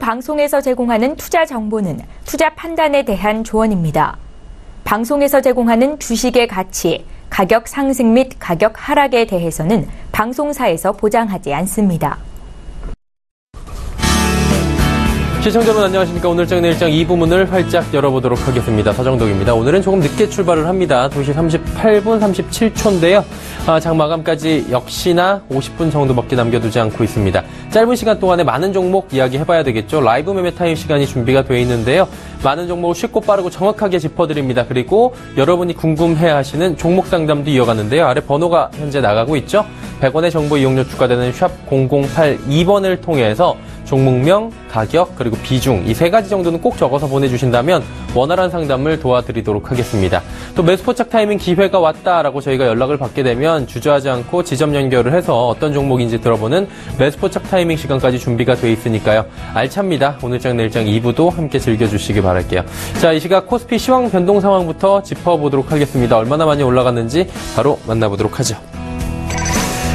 방송에서 제공하는 투자 정보는 투자 판단에 대한 조언입니다. 방송에서 제공하는 주식의 가치, 가격 상승 및 가격 하락에 대해서는 방송사에서 보장하지 않습니다. 시청자 여러분 안녕하십니까. 오늘장 내일장 2부문을 활짝 열어보도록 하겠습니다. 서정덕입니다. 오늘은 조금 늦게 출발을 합니다. 2시 38분 37초인데요. 장 마감까지 역시나 50분 정도밖에 남겨두지 않고 있습니다. 짧은 시간 동안에 많은 종목 이야기해봐야 되겠죠. 라이브 매매 타임 시간이 준비가 되어 있는데요. 많은 종목을 쉽고 빠르고 정확하게 짚어드립니다. 그리고 여러분이 궁금해하시는 종목 상담도 이어가는데요. 아래 번호가 현재 나가고 있죠. 100원의 정보 이용료 추가되는 샵 0082번을 통해서 종목명, 가격, 그리고 비중 이 세 가지 정도는 꼭 적어서 보내주신다면 원활한 상담을 도와드리도록 하겠습니다. 또 매수포착 타이밍 기회가 왔다라고 저희가 연락을 받게 되면 주저하지 않고 지점 연결을 해서 어떤 종목인지 들어보는 매수포착 타이밍 시간까지 준비가 돼 있으니까요. 알찹니다. 오늘장 내일장 2부도 함께 즐겨주시기 바랄게요. 자, 이 시각 코스피 시황 변동 상황부터 짚어보도록 하겠습니다. 얼마나 많이 올라갔는지 바로 만나보도록 하죠.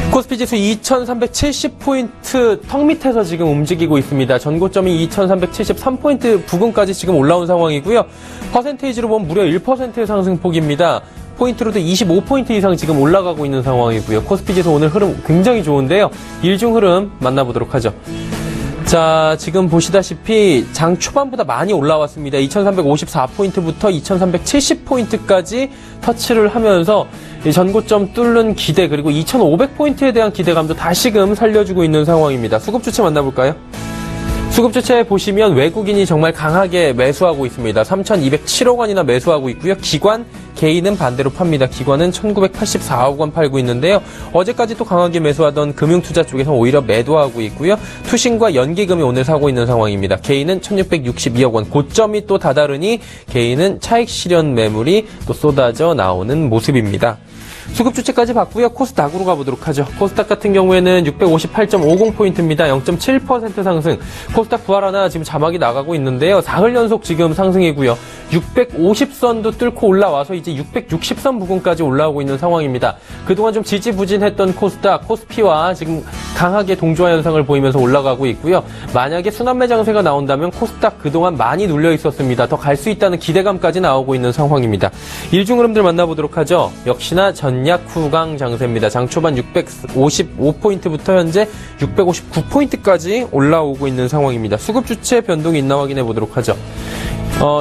코스피 지수 2370포인트 턱 밑에서 지금 움직이고 있습니다. 전고점이 2373포인트 부근까지 지금 올라온 상황이고요. 퍼센테이지로 보면 무려 1%의 상승폭입니다. 포인트로도 25포인트 이상 지금 올라가고 있는 상황이고요. 코스피 지수 오늘 흐름 굉장히 좋은데요. 일중 흐름 만나보도록 하죠. 자, 지금 보시다시피 장 초반보다 많이 올라왔습니다. 2354포인트부터 2370포인트까지 터치를 하면서 전고점 뚫는 기대 그리고 2500포인트에 대한 기대감도 다시금 살려주고 있는 상황입니다. 수급 주체 만나볼까요? 수급 주체 보시면 외국인이 정말 강하게 매수하고 있습니다. 3,207억 원이나 매수하고 있고요. 기관, 개인은 반대로 팝니다. 기관은 1,984억 원 팔고 있는데요. 어제까지 또 강하게 매수하던 금융투자 쪽에서 오히려 매도하고 있고요. 투신과 연기금이 오늘 사고 있는 상황입니다. 개인은 1,662억 원. 고점이 또 다다르니 개인은 차익 실현 매물이 또 쏟아져 나오는 모습입니다. 수급 주체까지 봤고요. 코스닥으로 가보도록 하죠. 코스닥 같은 경우에는 658.50포인트입니다. 0.7% 상승. 코스닥 부활하나 지금 자막이 나가고 있는데요. 4흘 연속 지금 상승이고요. 650선도 뚫고 올라와서 이제 660선 부근까지 올라오고 있는 상황입니다. 그동안 좀 지지부진했던 코스닥, 코스피와 지금 강하게 동조화 현상을 보이면서 올라가고 있고요. 만약에 순환매 장세가 나온다면 코스닥 그동안 많이 눌려 있었습니다. 더 갈 수 있다는 기대감까지 나오고 있는 상황입니다. 일중 흐름들 만나보도록 하죠. 역시나 전약 후강 장세입니다. 장 초반 655포인트부터 현재 659포인트까지 올라오고 있는 상황입니다. 수급 주체 변동이 있나 확인해 보도록 하죠.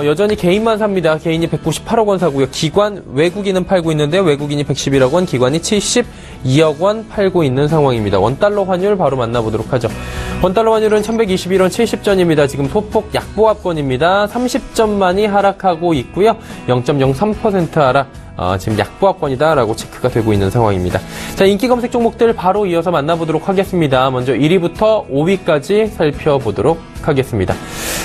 여전히 개인만 삽니다. 개인이 198억 원 사고요. 기관, 외국인은 팔고 있는데 외국인이 111억 원, 기관이 72억 원 팔고 있는 상황입니다. 원달러 환율 바로 만나보도록 하죠. 원달러 환율은 1121원 70전입니다. 지금 소폭 약보합권입니다. 30점만이 하락하고 있고요. 0.03% 하락. 지금 약보합권이다라고 체크가 되고 있는 상황입니다. 자, 인기 검색 종목들 바로 이어서 만나보도록 하겠습니다. 먼저 1위부터 5위까지 살펴보도록 하겠습니다.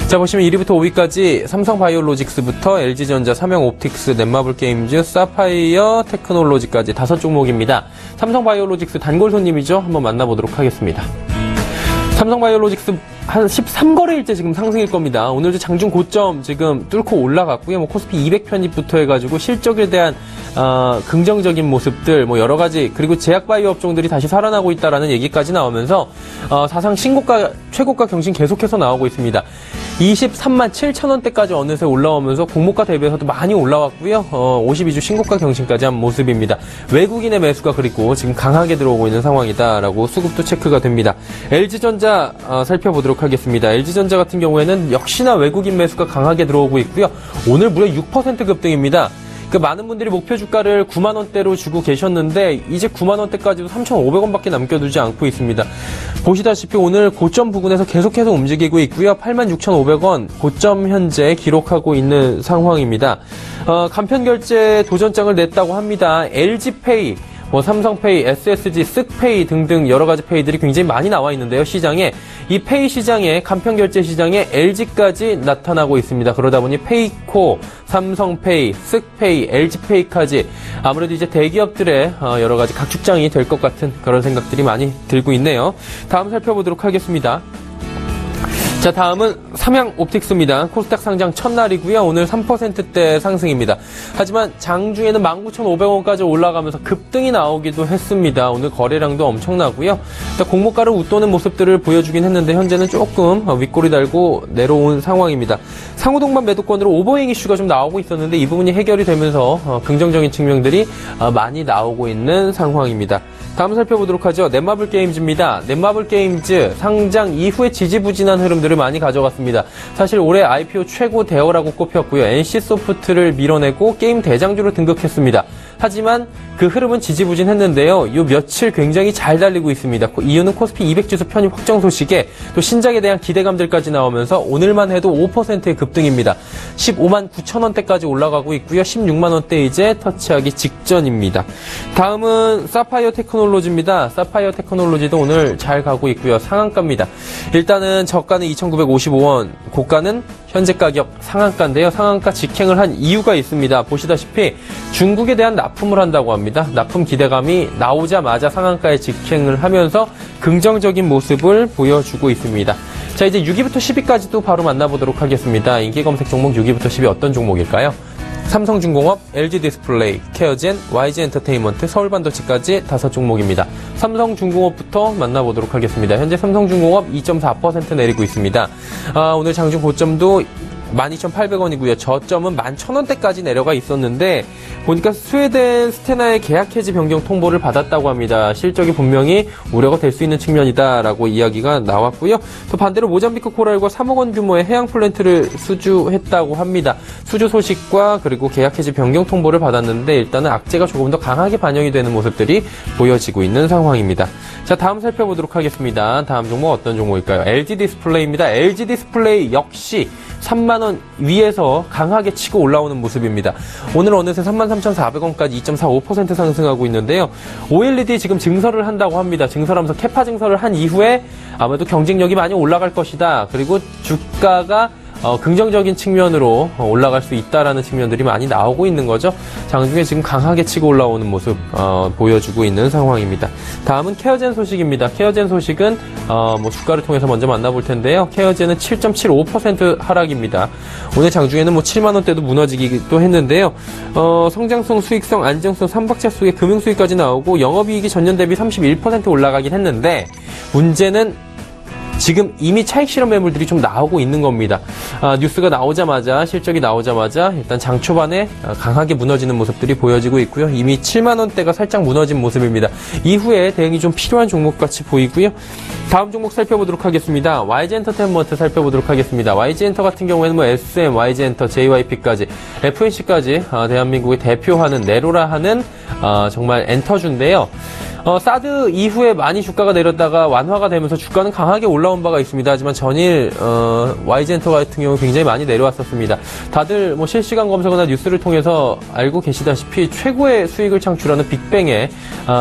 자, 보시면 1위부터 5위까지 삼성바이오로직스부터 LG전자, 삼성옵틱스, 넷마블게임즈, 사파이어, 테크놀로지까지 5종목입니다. 삼성바이오로직스 단골 손님이죠. 한번 만나보도록 하겠습니다. 삼성바이오로직스 한 13거래일째 지금 상승일 겁니다. 오늘도 장중 고점 지금 뚫고 올라갔고요. 코스피 200 편입부터 해가지고 실적에 대한 긍정적인 모습들 여러 가지 그리고 제약바이오 업종들이 다시 살아나고 있다라는 얘기까지 나오면서 사상 신고가 최고가 경신 계속해서 나오고 있습니다. 23만 7천 원대까지 어느새 올라오면서 공모가 대비해서도 많이 올라왔고요. 52주 신고가 경신까지 한 모습입니다. 외국인의 매수가 그리고 지금 강하게 들어오고 있는 상황이다라고 수급도 체크가 됩니다. LG전자 살펴보도록 하겠습니다. LG전자 같은 경우에는 역시나 외국인 매수가 강하게 들어오고 있고요. 오늘 무려 6% 급등입니다. 많은 분들이 목표 주가를 9만 원대로 주고 계셨는데 이제 9만 원대까지도 3,500원밖에 남겨두지 않고 있습니다. 보시다시피 오늘 고점 부근에서 계속해서 움직이고 있고요. 86,500원 고점 현재 기록하고 있는 상황입니다. 간편 결제 도전장을 냈다고 합니다. LG페이 삼성페이, SSG, 쓱페이 등등 여러 가지 페이들이 굉장히 많이 나와 있는데요. 시장에 이 페이 시장에 간편 결제 시장에 LG까지 나타나고 있습니다. 그러다 보니 페이코, 삼성페이, 쓱페이, LG페이까지 아무래도 이제 대기업들의 여러 가지 각축장이 될 것 같은 그런 생각들이 많이 들고 있네요. 다음 살펴보도록 하겠습니다. 자, 다음은 삼양옵틱스입니다. 코스닥 상장 첫날이고요. 오늘 3%대 상승입니다. 하지만 장중에는 19,500원까지 올라가면서 급등이 나오기도 했습니다. 오늘 거래량도 엄청나고요. 공모가를 웃도는 모습들을 보여주긴 했는데 현재는 조금 윗골이 달고 내려온 상황입니다. 상호동반 매도권으로 오버행 이슈가 좀 나오고 있었는데 이 부분이 해결이 되면서 긍정적인 측면들이 많이 나오고 있는 상황입니다. 다음 살펴보도록 하죠. 넷마블 게임즈입니다. 넷마블 게임즈 상장 이후에 지지부진한 흐름들을 많이 가져갔습니다. 사실 올해 IPO 최고 대어라고 꼽혔고요. NC소프트를 밀어내고 게임 대장주로 등극했습니다. 하지만 그 흐름은 지지부진했는데요. 요 며칠 굉장히 잘 달리고 있습니다. 이유는 코스피 200지수 편입 확정 소식에 또 신작에 대한 기대감들까지 나오면서 오늘만 해도 5%의 급등입니다. 15만 9천 원대까지 올라가고 있고요. 16만 원대 이제 터치하기 직전입니다. 다음은 사파이어 테크놀로지입니다. 사파이어 테크놀로지도 오늘 잘 가고 있고요. 상한가입니다. 일단은 저가는 2,955원, 고가는 현재 가격 상한가인데요. 상한가 직행을 한 이유가 있습니다. 보시다시피 중국에 대한 납품을 한다고 합니다. 납품 기대감이 나오자마자 상한가에 직행을 하면서 긍정적인 모습을 보여주고 있습니다. 자, 이제 6위부터 10위까지도 바로 만나보도록 하겠습니다. 인기 검색 종목 6위부터 10위 어떤 종목일까요? 삼성중공업, LG디스플레이, 케어젠, YG엔터테인먼트, 서울반도체까지 5종목입니다. 삼성중공업부터 만나보도록 하겠습니다. 현재 삼성중공업 2.4% 내리고 있습니다. 오늘 장중 고점도 12,800원이고요. 저점은 11,000원대까지 내려가 있었는데 보니까 스웨덴 스테나의 계약 해지 변경 통보를 받았다고 합니다. 실적이 분명히 우려가 될 수 있는 측면이다라고 이야기가 나왔고요. 또 반대로 모잠비크 코랄과 3억 원 규모의 해양 플랜트를 수주했다고 합니다. 수주 소식과 그리고 계약 해지 변경 통보를 받았는데 일단은 악재가 조금 더 강하게 반영이 되는 모습들이 보여지고 있는 상황입니다. 자, 다음 살펴보도록 하겠습니다. 다음 종목 어떤 종목일까요? LG디스플레이입니다. LG디스플레이 역시 3만원 위에서 강하게 치고 올라오는 모습입니다. 오늘 어느새 33,400원까지 2.45% 상승하고 있는데요. OLED 지금 증설을 한다고 합니다. 증설하면서 캐파 증설을 한 이후에 아무래도 경쟁력이 많이 올라갈 것이다. 그리고 주가가 긍정적인 측면으로 올라갈 수 있다라는 측면들이 많이 나오고 있는 거죠. 장중에 지금 강하게 치고 올라오는 모습 보여주고 있는 상황입니다. 다음은 케어젠 소식입니다. 케어젠 소식은 주가를 통해서 먼저 만나볼 텐데요. 케어젠은 7.75% 하락입니다. 오늘 장중에는 7만 원대도 무너지기도 했는데요. 성장성, 수익성, 안정성, 삼박자 속에 금융 수익까지 나오고 영업이익이 전년 대비 31% 올라가긴 했는데 문제는 지금 이미 차익 실현 매물들이 좀 나오고 있는 겁니다. 뉴스가 나오자마자, 실적이 나오자마자 일단 장 초반에 강하게 무너지는 모습들이 보여지고 있고요. 이미 7만 원대가 살짝 무너진 모습입니다. 이후에 대응이 좀 필요한 종목 같이 보이고요. 다음 종목 살펴보도록 하겠습니다. YG엔터테인먼트 살펴보도록 하겠습니다. YG엔터 같은 경우에는 SM, YG엔터, JYP까지, FNC까지 대한민국을 대표하는 네로라 하는 정말 엔터주인데요. 사드 이후에 많이 주가가 내렸다가 완화가 되면서 주가는 강하게 올라온 바가 있습니다. 하지만 전일 YG엔터 같은 경우 굉장히 많이 내려왔었습니다. 다들 실시간 검색어나 뉴스를 통해서 알고 계시다시피 최고의 수익을 창출하는 빅뱅의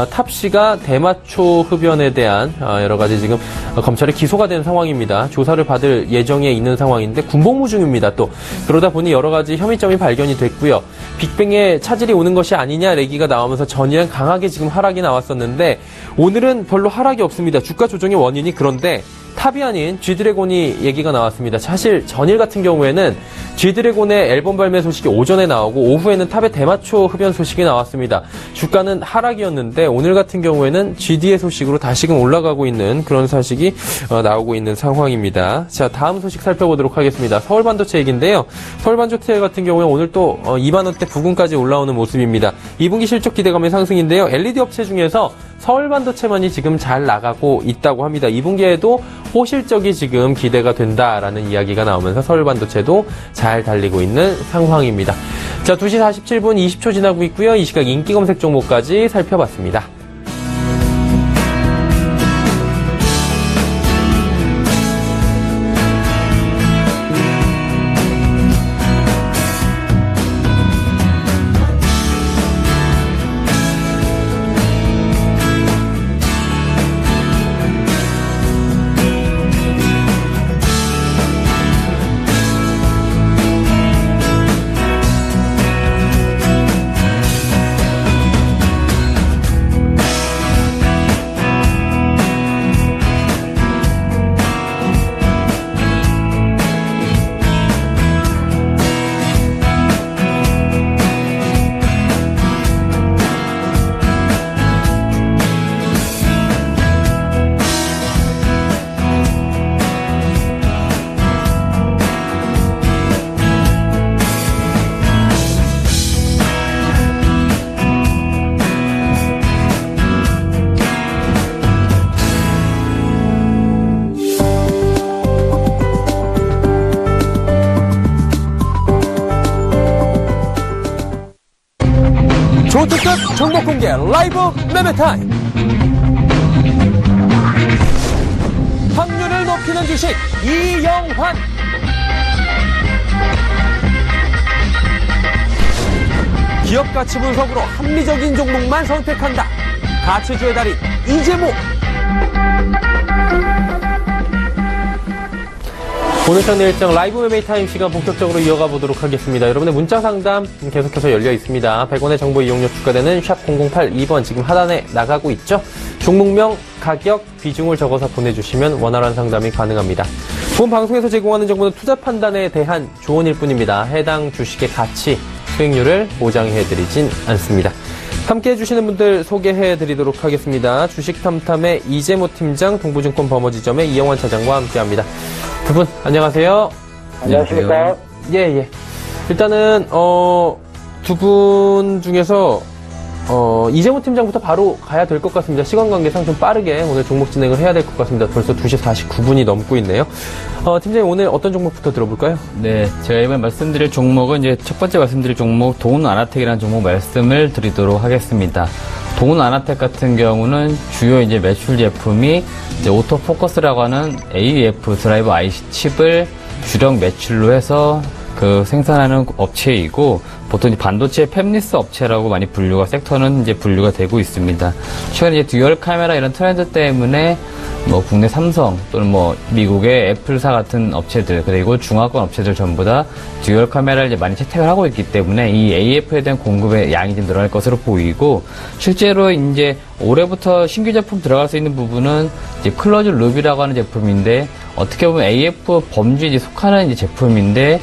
탑씨가 대마초 흡연에 대한 여러 가지 지금 검찰에 기소가 된 상황입니다. 조사를 받을 예정에 있는 상황인데 군복무 중입니다. 또 그러다 보니 여러 가지 혐의점이 발견이 됐고요. 빅뱅에 차질이 오는 것이 아니냐 얘기가 나오면서 전일은 강하게 지금 하락이 나왔었는데 오늘은 별로 하락이 없습니다. 주가 조정의 원인이 그런데 탑이 아닌 G드래곤이 얘기가 나왔습니다. 사실 전일 같은 경우에는 G드래곤의 앨범 발매 소식이 오전에 나오고 오후에는 탑의 대마초 흡연 소식이 나왔습니다. 주가는 하락이었는데 오늘 같은 경우에는 GD의 소식으로 다시금 올라가고 있는 그런 소식이 나오고 있는 상황입니다. 자, 다음 소식 살펴보도록 하겠습니다. 서울반도체 얘기인데요. 서울반도체 같은 경우에 오늘 또 2만 원대 부근까지 올라오는 모습입니다. 2분기 실적 기대감의 상승인데요. LED 업체 중에서 서울반도체만이 지금 잘 나가고 있다고 합니다. 2분기에도 호실적이 지금 기대가 된다라는 이야기가 나오면서 서울반도체도 잘 달리고 있는 상황입니다. 자, 2시 47분 20초 지나고 있고요. 이 시각 인기 검색 종목까지 살펴봤습니다. 초특급 종목 공개 라이브 매매타임. 확률을 높이는 주식 이영환. 기업 가치 분석으로 합리적인 종목만 선택한다. 가치주의 달인 이재모. 오늘 장 내일장 라이브 매매타임 시간 본격적으로 이어가 보도록 하겠습니다. 여러분의 문자 상담 계속해서 열려 있습니다. 100원의 정보 이용료 추가되는 샵 0082번 지금 하단에 나가고 있죠. 종목명, 가격, 비중을 적어서 보내주시면 원활한 상담이 가능합니다. 본 방송에서 제공하는 정보는 투자 판단에 대한 조언일 뿐입니다. 해당 주식의 가치, 수익률을 보장해드리진 않습니다. 함께 해주시는 분들 소개해드리도록 하겠습니다. 주식탐탐의 이재모 팀장, 동부증권 버머지점의 이영환 차장과 함께합니다. 두 분 안녕하세요. 안녕하십니까? 예. 일단은 두 분 중에서 이재모 팀장부터 바로 가야 될 것 같습니다. 시간 관계상 좀 빠르게 오늘 종목 진행을 해야 될 것 같습니다. 벌써 2시 49분이 넘고 있네요. 팀장님 오늘 어떤 종목부터 들어볼까요? 네, 제가 이번에 말씀드릴 종목은 이제 첫 번째 말씀드릴 종목 동훈아나텍이라는 종목 말씀을 드리도록 하겠습니다. 동훈아나텍 같은 경우는 주요 이제 매출 제품이 이제 오토포커스라고 하는 AEF 드라이버 IC 칩을 주력 매출로 해서 그 생산하는 업체이고, 보통 반도체 팹리스 업체라고 많이 분류가, 섹터는 이제 분류가 되고 있습니다. 최근에 이제 듀얼 카메라 이런 트렌드 때문에 뭐 국내 삼성 또는 뭐 미국의 애플사 같은 업체들, 그리고 중화권 업체들 전부 다 듀얼 카메라를 이제 많이 채택을 하고 있기 때문에 이 AF에 대한 공급의 양이 좀 늘어날 것으로 보이고, 실제로 이제 올해부터 신규 제품 들어갈 수 있는 부분은 이제 클로즈 루비라고 하는 제품인데, 어떻게 보면 AF 범주에 이제 속하는 이제 제품인데,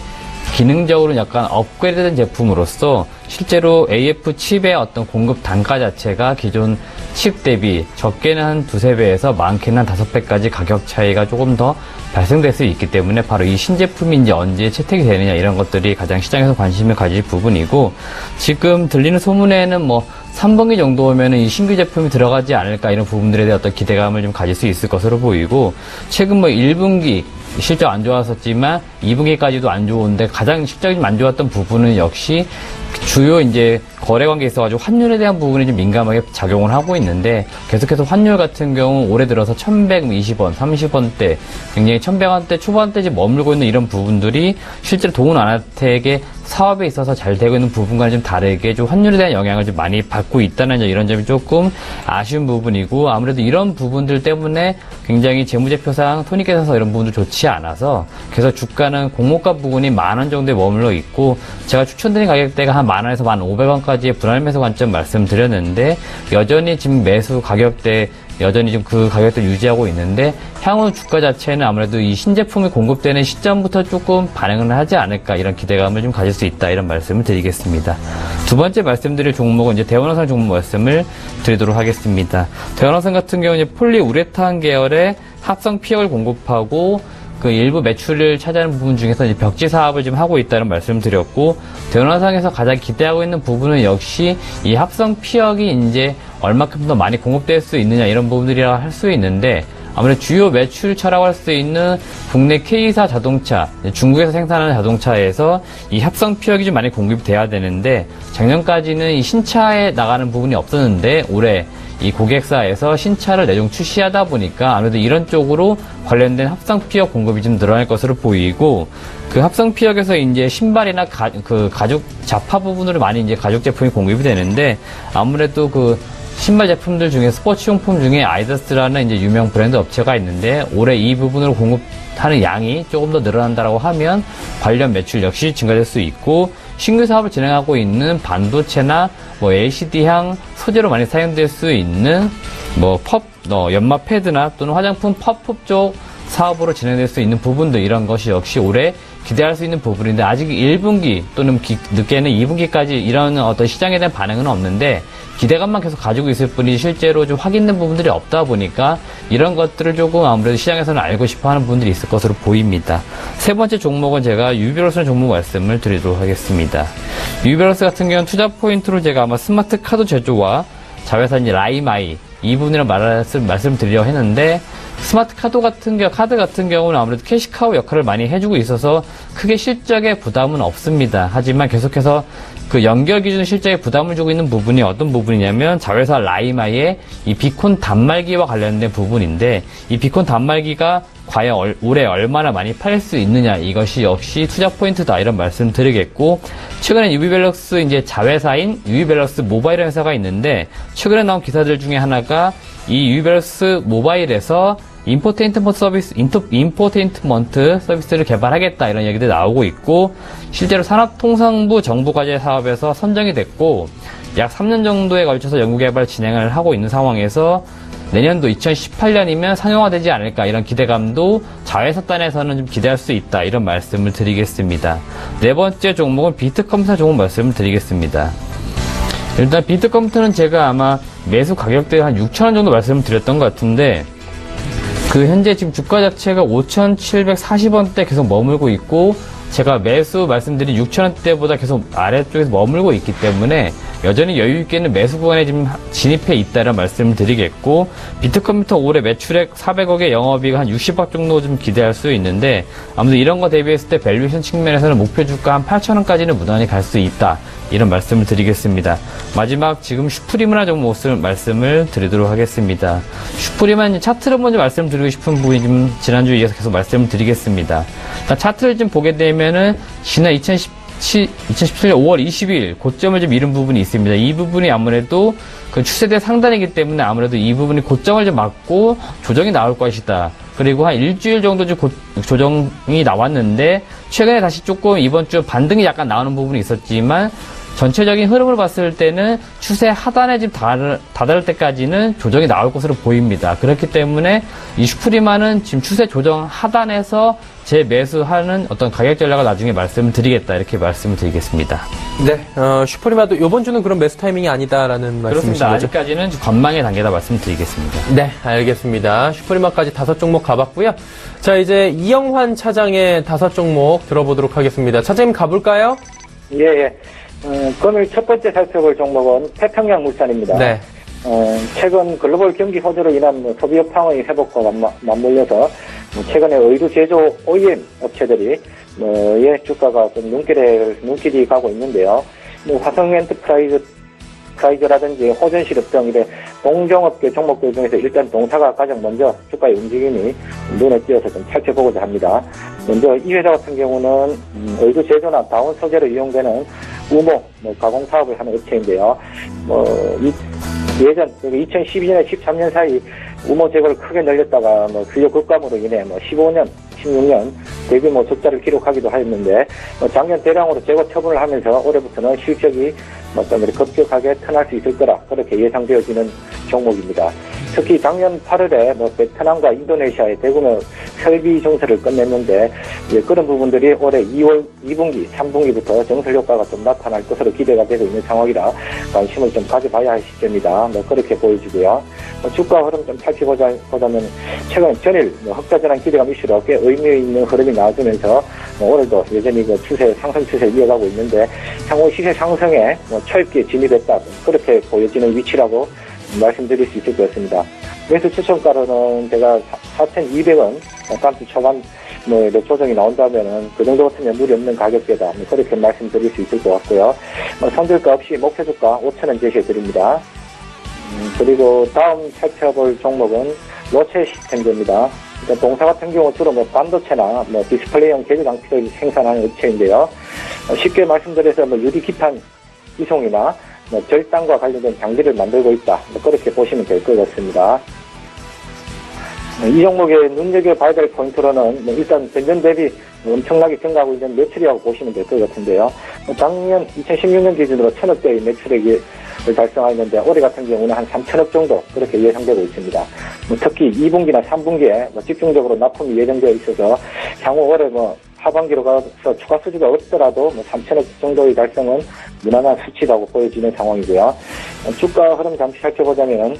기능적으로 약간 업그레이드된 제품으로서 실제로 AF 칩의 어떤 공급 단가 자체가 기존 칩 대비 적게는 한 2~3배에서 많게는 한 5배까지 가격 차이가 조금 더 발생될 수 있기 때문에 바로 이 신제품이 이제 언제 채택이 되느냐, 이런 것들이 가장 시장에서 관심을 가질 부분이고, 지금 들리는 소문에는 뭐 3분기 정도 오면은 이 신규 제품이 들어가지 않을까, 이런 부분들에 대한 어떤 기대감을 좀 가질 수 있을 것으로 보이고, 최근 뭐 1분기 실적 안 좋았었지만 2분기까지도 안 좋은데 가장 실적이 좀 안 좋았던 부분은 역시 주요 이제 거래 관계에 있어가지고 환율에 대한 부분이 좀 민감하게 작용을 하고 있는데, 계속해서 환율 같은 경우 올해 들어서 1120원, 30원대, 굉장히 1100원대 초반대에 머물고 있는 이런 부분들이 실제로 동훈아나텍의 사업에 있어서 잘 되고 있는 부분과는 좀 다르게 좀 환율에 대한 영향을 좀 많이 받고 있다는 이런 점이 조금 아쉬운 부분이고, 아무래도 이런 부분들 때문에 굉장히 재무제표상 손익계산서 이런 부분도 좋지 않아서 그래서 주가는 공모가 부분이 10,000원 정도에 머물러 있고, 제가 추천드린 가격대가 한 10,000원에서 1,500원까지의 분할 매수 관점 말씀드렸는데, 여전히 지금 매수 가격대 여전히 좀 그 가격대 유지하고 있는데, 향후 주가 자체는 아무래도 이 신제품이 공급되는 시점부터 조금 반응을 하지 않을까, 이런 기대감을 좀 가질 수 있다, 이런 말씀을 드리겠습니다. 두 번째 말씀드릴 종목은 이제 대원화산 종목 말씀을 드리도록 하겠습니다. 대원화산 같은 경우는 이제 폴리우레탄 계열의 합성 피혁을 공급하고 그 일부 매출을 차지하는 부분 중에서 이제 벽지 사업을 지금 하고 있다는 말씀을 드렸고, 대원화상에서 가장 기대하고 있는 부분은 역시 이 합성 피혁이 이제 얼마큼 더 많이 공급될 수 있느냐, 이런 부분들이라 할 수 있는데, 아무래도 주요 매출처라고 할 수 있는 국내 K사 자동차, 중국에서 생산하는 자동차에서 이 합성 피혁이 좀 많이 공급이 돼야 되는데, 작년까지는 이 신차에 나가는 부분이 없었는데 올해 이 고객사에서 신차를 내종 출시하다 보니까 아무래도 이런 쪽으로 관련된 합성 피혁 공급이 좀 늘어날 것으로 보이고, 그 합성 피혁에서 이제 신발이나 가죽 자파 부분으로 많이 이제 가죽 제품이 공급이 되는데, 아무래도 그 신발 제품들 중에 스포츠용품 중에 아이다스라는 이제 유명 브랜드 업체가 있는데, 올해 이 부분으로 공급하는 양이 조금 더 늘어난다라고 하면 관련 매출 역시 증가될 수 있고, 신규 사업을 진행하고 있는 반도체나 뭐 LCD향 소재로 많이 사용될 수 있는 뭐 연마 패드나 또는 화장품 팝업 쪽 사업으로 진행될 수 있는 부분들, 이런 것이 역시 올해 기대할 수 있는 부분인데, 아직 1분기 또는 늦게는 2분기까지 이런 어떤 시장에 대한 반응은 없는데, 기대감만 계속 가지고 있을 뿐이 실제로 좀 확인된 부분들이 없다 보니까 이런 것들을 조금 아무래도 시장에서는 알고 싶어 하는 분들이 있을 것으로 보입니다. 세 번째 종목은 제가 유비로스라는 종목 말씀을 드리도록 하겠습니다. 유비로스 같은 경우는 투자 포인트로 제가 아마 스마트 카드 제조와 자회사 이제 라이마이 이 부분이랑 말씀드리려고 했는데, 스마트 카드 같은 경우는 아무래도 캐시카우 역할을 많이 해주고 있어서 크게 실적에 부담은 없습니다. 하지만 계속해서 그 연결 기준 실적에 부담을 주고 있는 부분이 어떤 부분이냐면 자회사 라이마의 이 비콘 단말기와 관련된 부분인데, 이 비콘 단말기가 과연 올해 얼마나 많이 팔릴 수 있느냐, 이것이 역시 투자 포인트다, 이런 말씀 드리겠고, 최근에 유비밸럭스 이제 자회사인 유비밸럭스 모바일 회사가 있는데, 최근에 나온 기사들 중에 하나가 이 유비밸럭스 모바일에서 인포테인먼트 서비스를 개발하겠다, 이런 얘기도 나오고 있고, 실제로 산업통상부 정부과제 사업에서 선정이 됐고, 약 3년 정도에 걸쳐서 연구개발 진행을 하고 있는 상황에서 내년도 2018년이면 상용화되지 않을까, 이런 기대감도 자회사단에서는 좀 기대할 수 있다, 이런 말씀을 드리겠습니다. 네 번째 종목은 비트컴퓨터 종목 말씀을 드리겠습니다. 일단 비트컴퓨터는 제가 아마 매수 가격대 한 6,000원 정도 말씀을 드렸던 것 같은데, 그 현재 지금 주가 자체가 5,740원대 계속 머물고 있고, 제가 매수 말씀드린 6,000원대보다 계속 아래쪽에서 머물고 있기 때문에 여전히 여유있게는 매수 구간에 지금 진입해 있다는 말씀을 드리겠고, 비트컴퓨터 올해 매출액 400억에 영업이익 한 60억 정도 좀 기대할 수 있는데, 아무튼 이런 거 대비했을 때 밸류에이션 측면에서는 목표 주가 한 8,000원까지는 무난히 갈 수 있다, 이런 말씀을 드리겠습니다. 마지막 지금 슈프리마나 종목 말씀을 드리도록 하겠습니다. 슈프리마 차트를 먼저 말씀드리고 싶은 부분이 좀 지난주에 이어서 계속 말씀을 드리겠습니다. 차트를 좀 보게 되면은 지난 2017년 5월 20일 고점을 좀 이룬 부분이 있습니다. 이 부분이 아무래도 그 추세대 상단이기 때문에 아무래도 이 부분이 고점을 좀 맞고 조정이 나올 것이다. 그리고 한 일주일 정도 좀 조정이 나왔는데, 최근에 다시 조금 이번 주 반등이 약간 나오는 부분이 있었지만, 전체적인 흐름을 봤을 때는 추세 하단에 지금 다다를 때까지는 조정이 나올 것으로 보입니다. 그렇기 때문에 이 슈프리마는 지금 추세 조정 하단에서 재매수하는 어떤 가격 전략을 나중에 말씀을 드리겠다, 이렇게 말씀을 드리겠습니다. 네, 슈프리마도 이번 주는 그런 매수 타이밍이 아니다라는 말씀이신 거죠? 아직까지는 전망의 단계다 말씀드리겠습니다. 네, 알겠습니다. 슈프리마까지 5종목 가봤고요. 자, 이제 이영환 차장의 5종목 들어보도록 하겠습니다. 차장님 가볼까요? 예. 금일 첫 번째 살펴볼 종목은 태평양물산입니다. 네. 최근 글로벌 경기 호조로 인한 소비 여파의 회복과 맞물려서 최근에 의류 제조 OEM 업체들이 의 주가가 좀 눈길이 가고 있는데요. 화성 엔터프라이즈라든지 호전실업 등 이런 동종업계 종목들 중에서 일단 동사가 가장 먼저 주가의 움직임이 눈에 띄어서 좀 살펴보고자 합니다. 먼저 이 회사 같은 경우는 의류 제조나 다운 소재로 이용되는 우모 가공 사업을 하는 업체인데요. 예전 2012년에 13년 사이 우모 재고를 크게 늘렸다가 수요 급감으로 인해 15년, 16년 대규모 적자를 기록하기도 하였는데, 작년 대량으로 재고 처분을 하면서 올해부터는 실적이 좀 급격하게 턴할 수 있을 거라 그렇게 예상되어지는 종목입니다. 특히 작년 8월에 베트남과 인도네시아의 대규모 설비 정설을 끝냈는데, 그런 부분들이 올해 2분기, 3분기부터 정설 효과가 좀 나타날 것으로 기대가 되고 있는 상황이라 관심을 좀 가져봐야 할 시점이다. 그렇게 보여지고요. 주가 흐름 좀 살펴보자면 최근 전일 흑자전환 기대감 이슈로 꽤 의미 있는 흐름이 나와주면서 오늘도 여전히 추세, 상승 추세를 이어가고 있는데, 향후 시세 상승에 초입기에 진입했다. 그렇게 보여지는 위치라고 말씀드릴 수 있을 것 같습니다. 매수 추천가로는 제가 4,200원, 다음 주 초반 조정이 나온다면은 그 정도 같으면 무리 없는 가격대다. 그렇게 말씀드릴 수 있을 것 같고요. 손절가 없이 목표주가 5,000원 제시해 드립니다. 그리고 다음 살펴볼 종목은 로체 시스템즈입니다. 동사 같은 경우 주로 반도체나 디스플레이용 제조 장치를 생산하는 업체인데요. 쉽게 말씀드려서 유리 기판 이송이나 절단과 관련된 장비를 만들고 있다. 그렇게 보시면 될 것 같습니다. 이 종목의 눈여겨봐야 될 포인트로는 일단 전년 대비 엄청나게 증가하고 있는 매출이라고 보시면 될 것 같은데요. 작년 2016년 기준으로 1,000억대의 매출액을 달성하였는데, 올해 같은 경우는 한 3,000억 정도 그렇게 예상되고 있습니다. 특히 2분기나 3분기에 집중적으로 납품이 예정되어 있어서 향후 올해 하반기로 가서 추가 수주가 없더라도 3,000억 정도의 달성은 무난한 수치라고 보여지는 상황이고요. 주가 흐름 잠시 살펴보자면,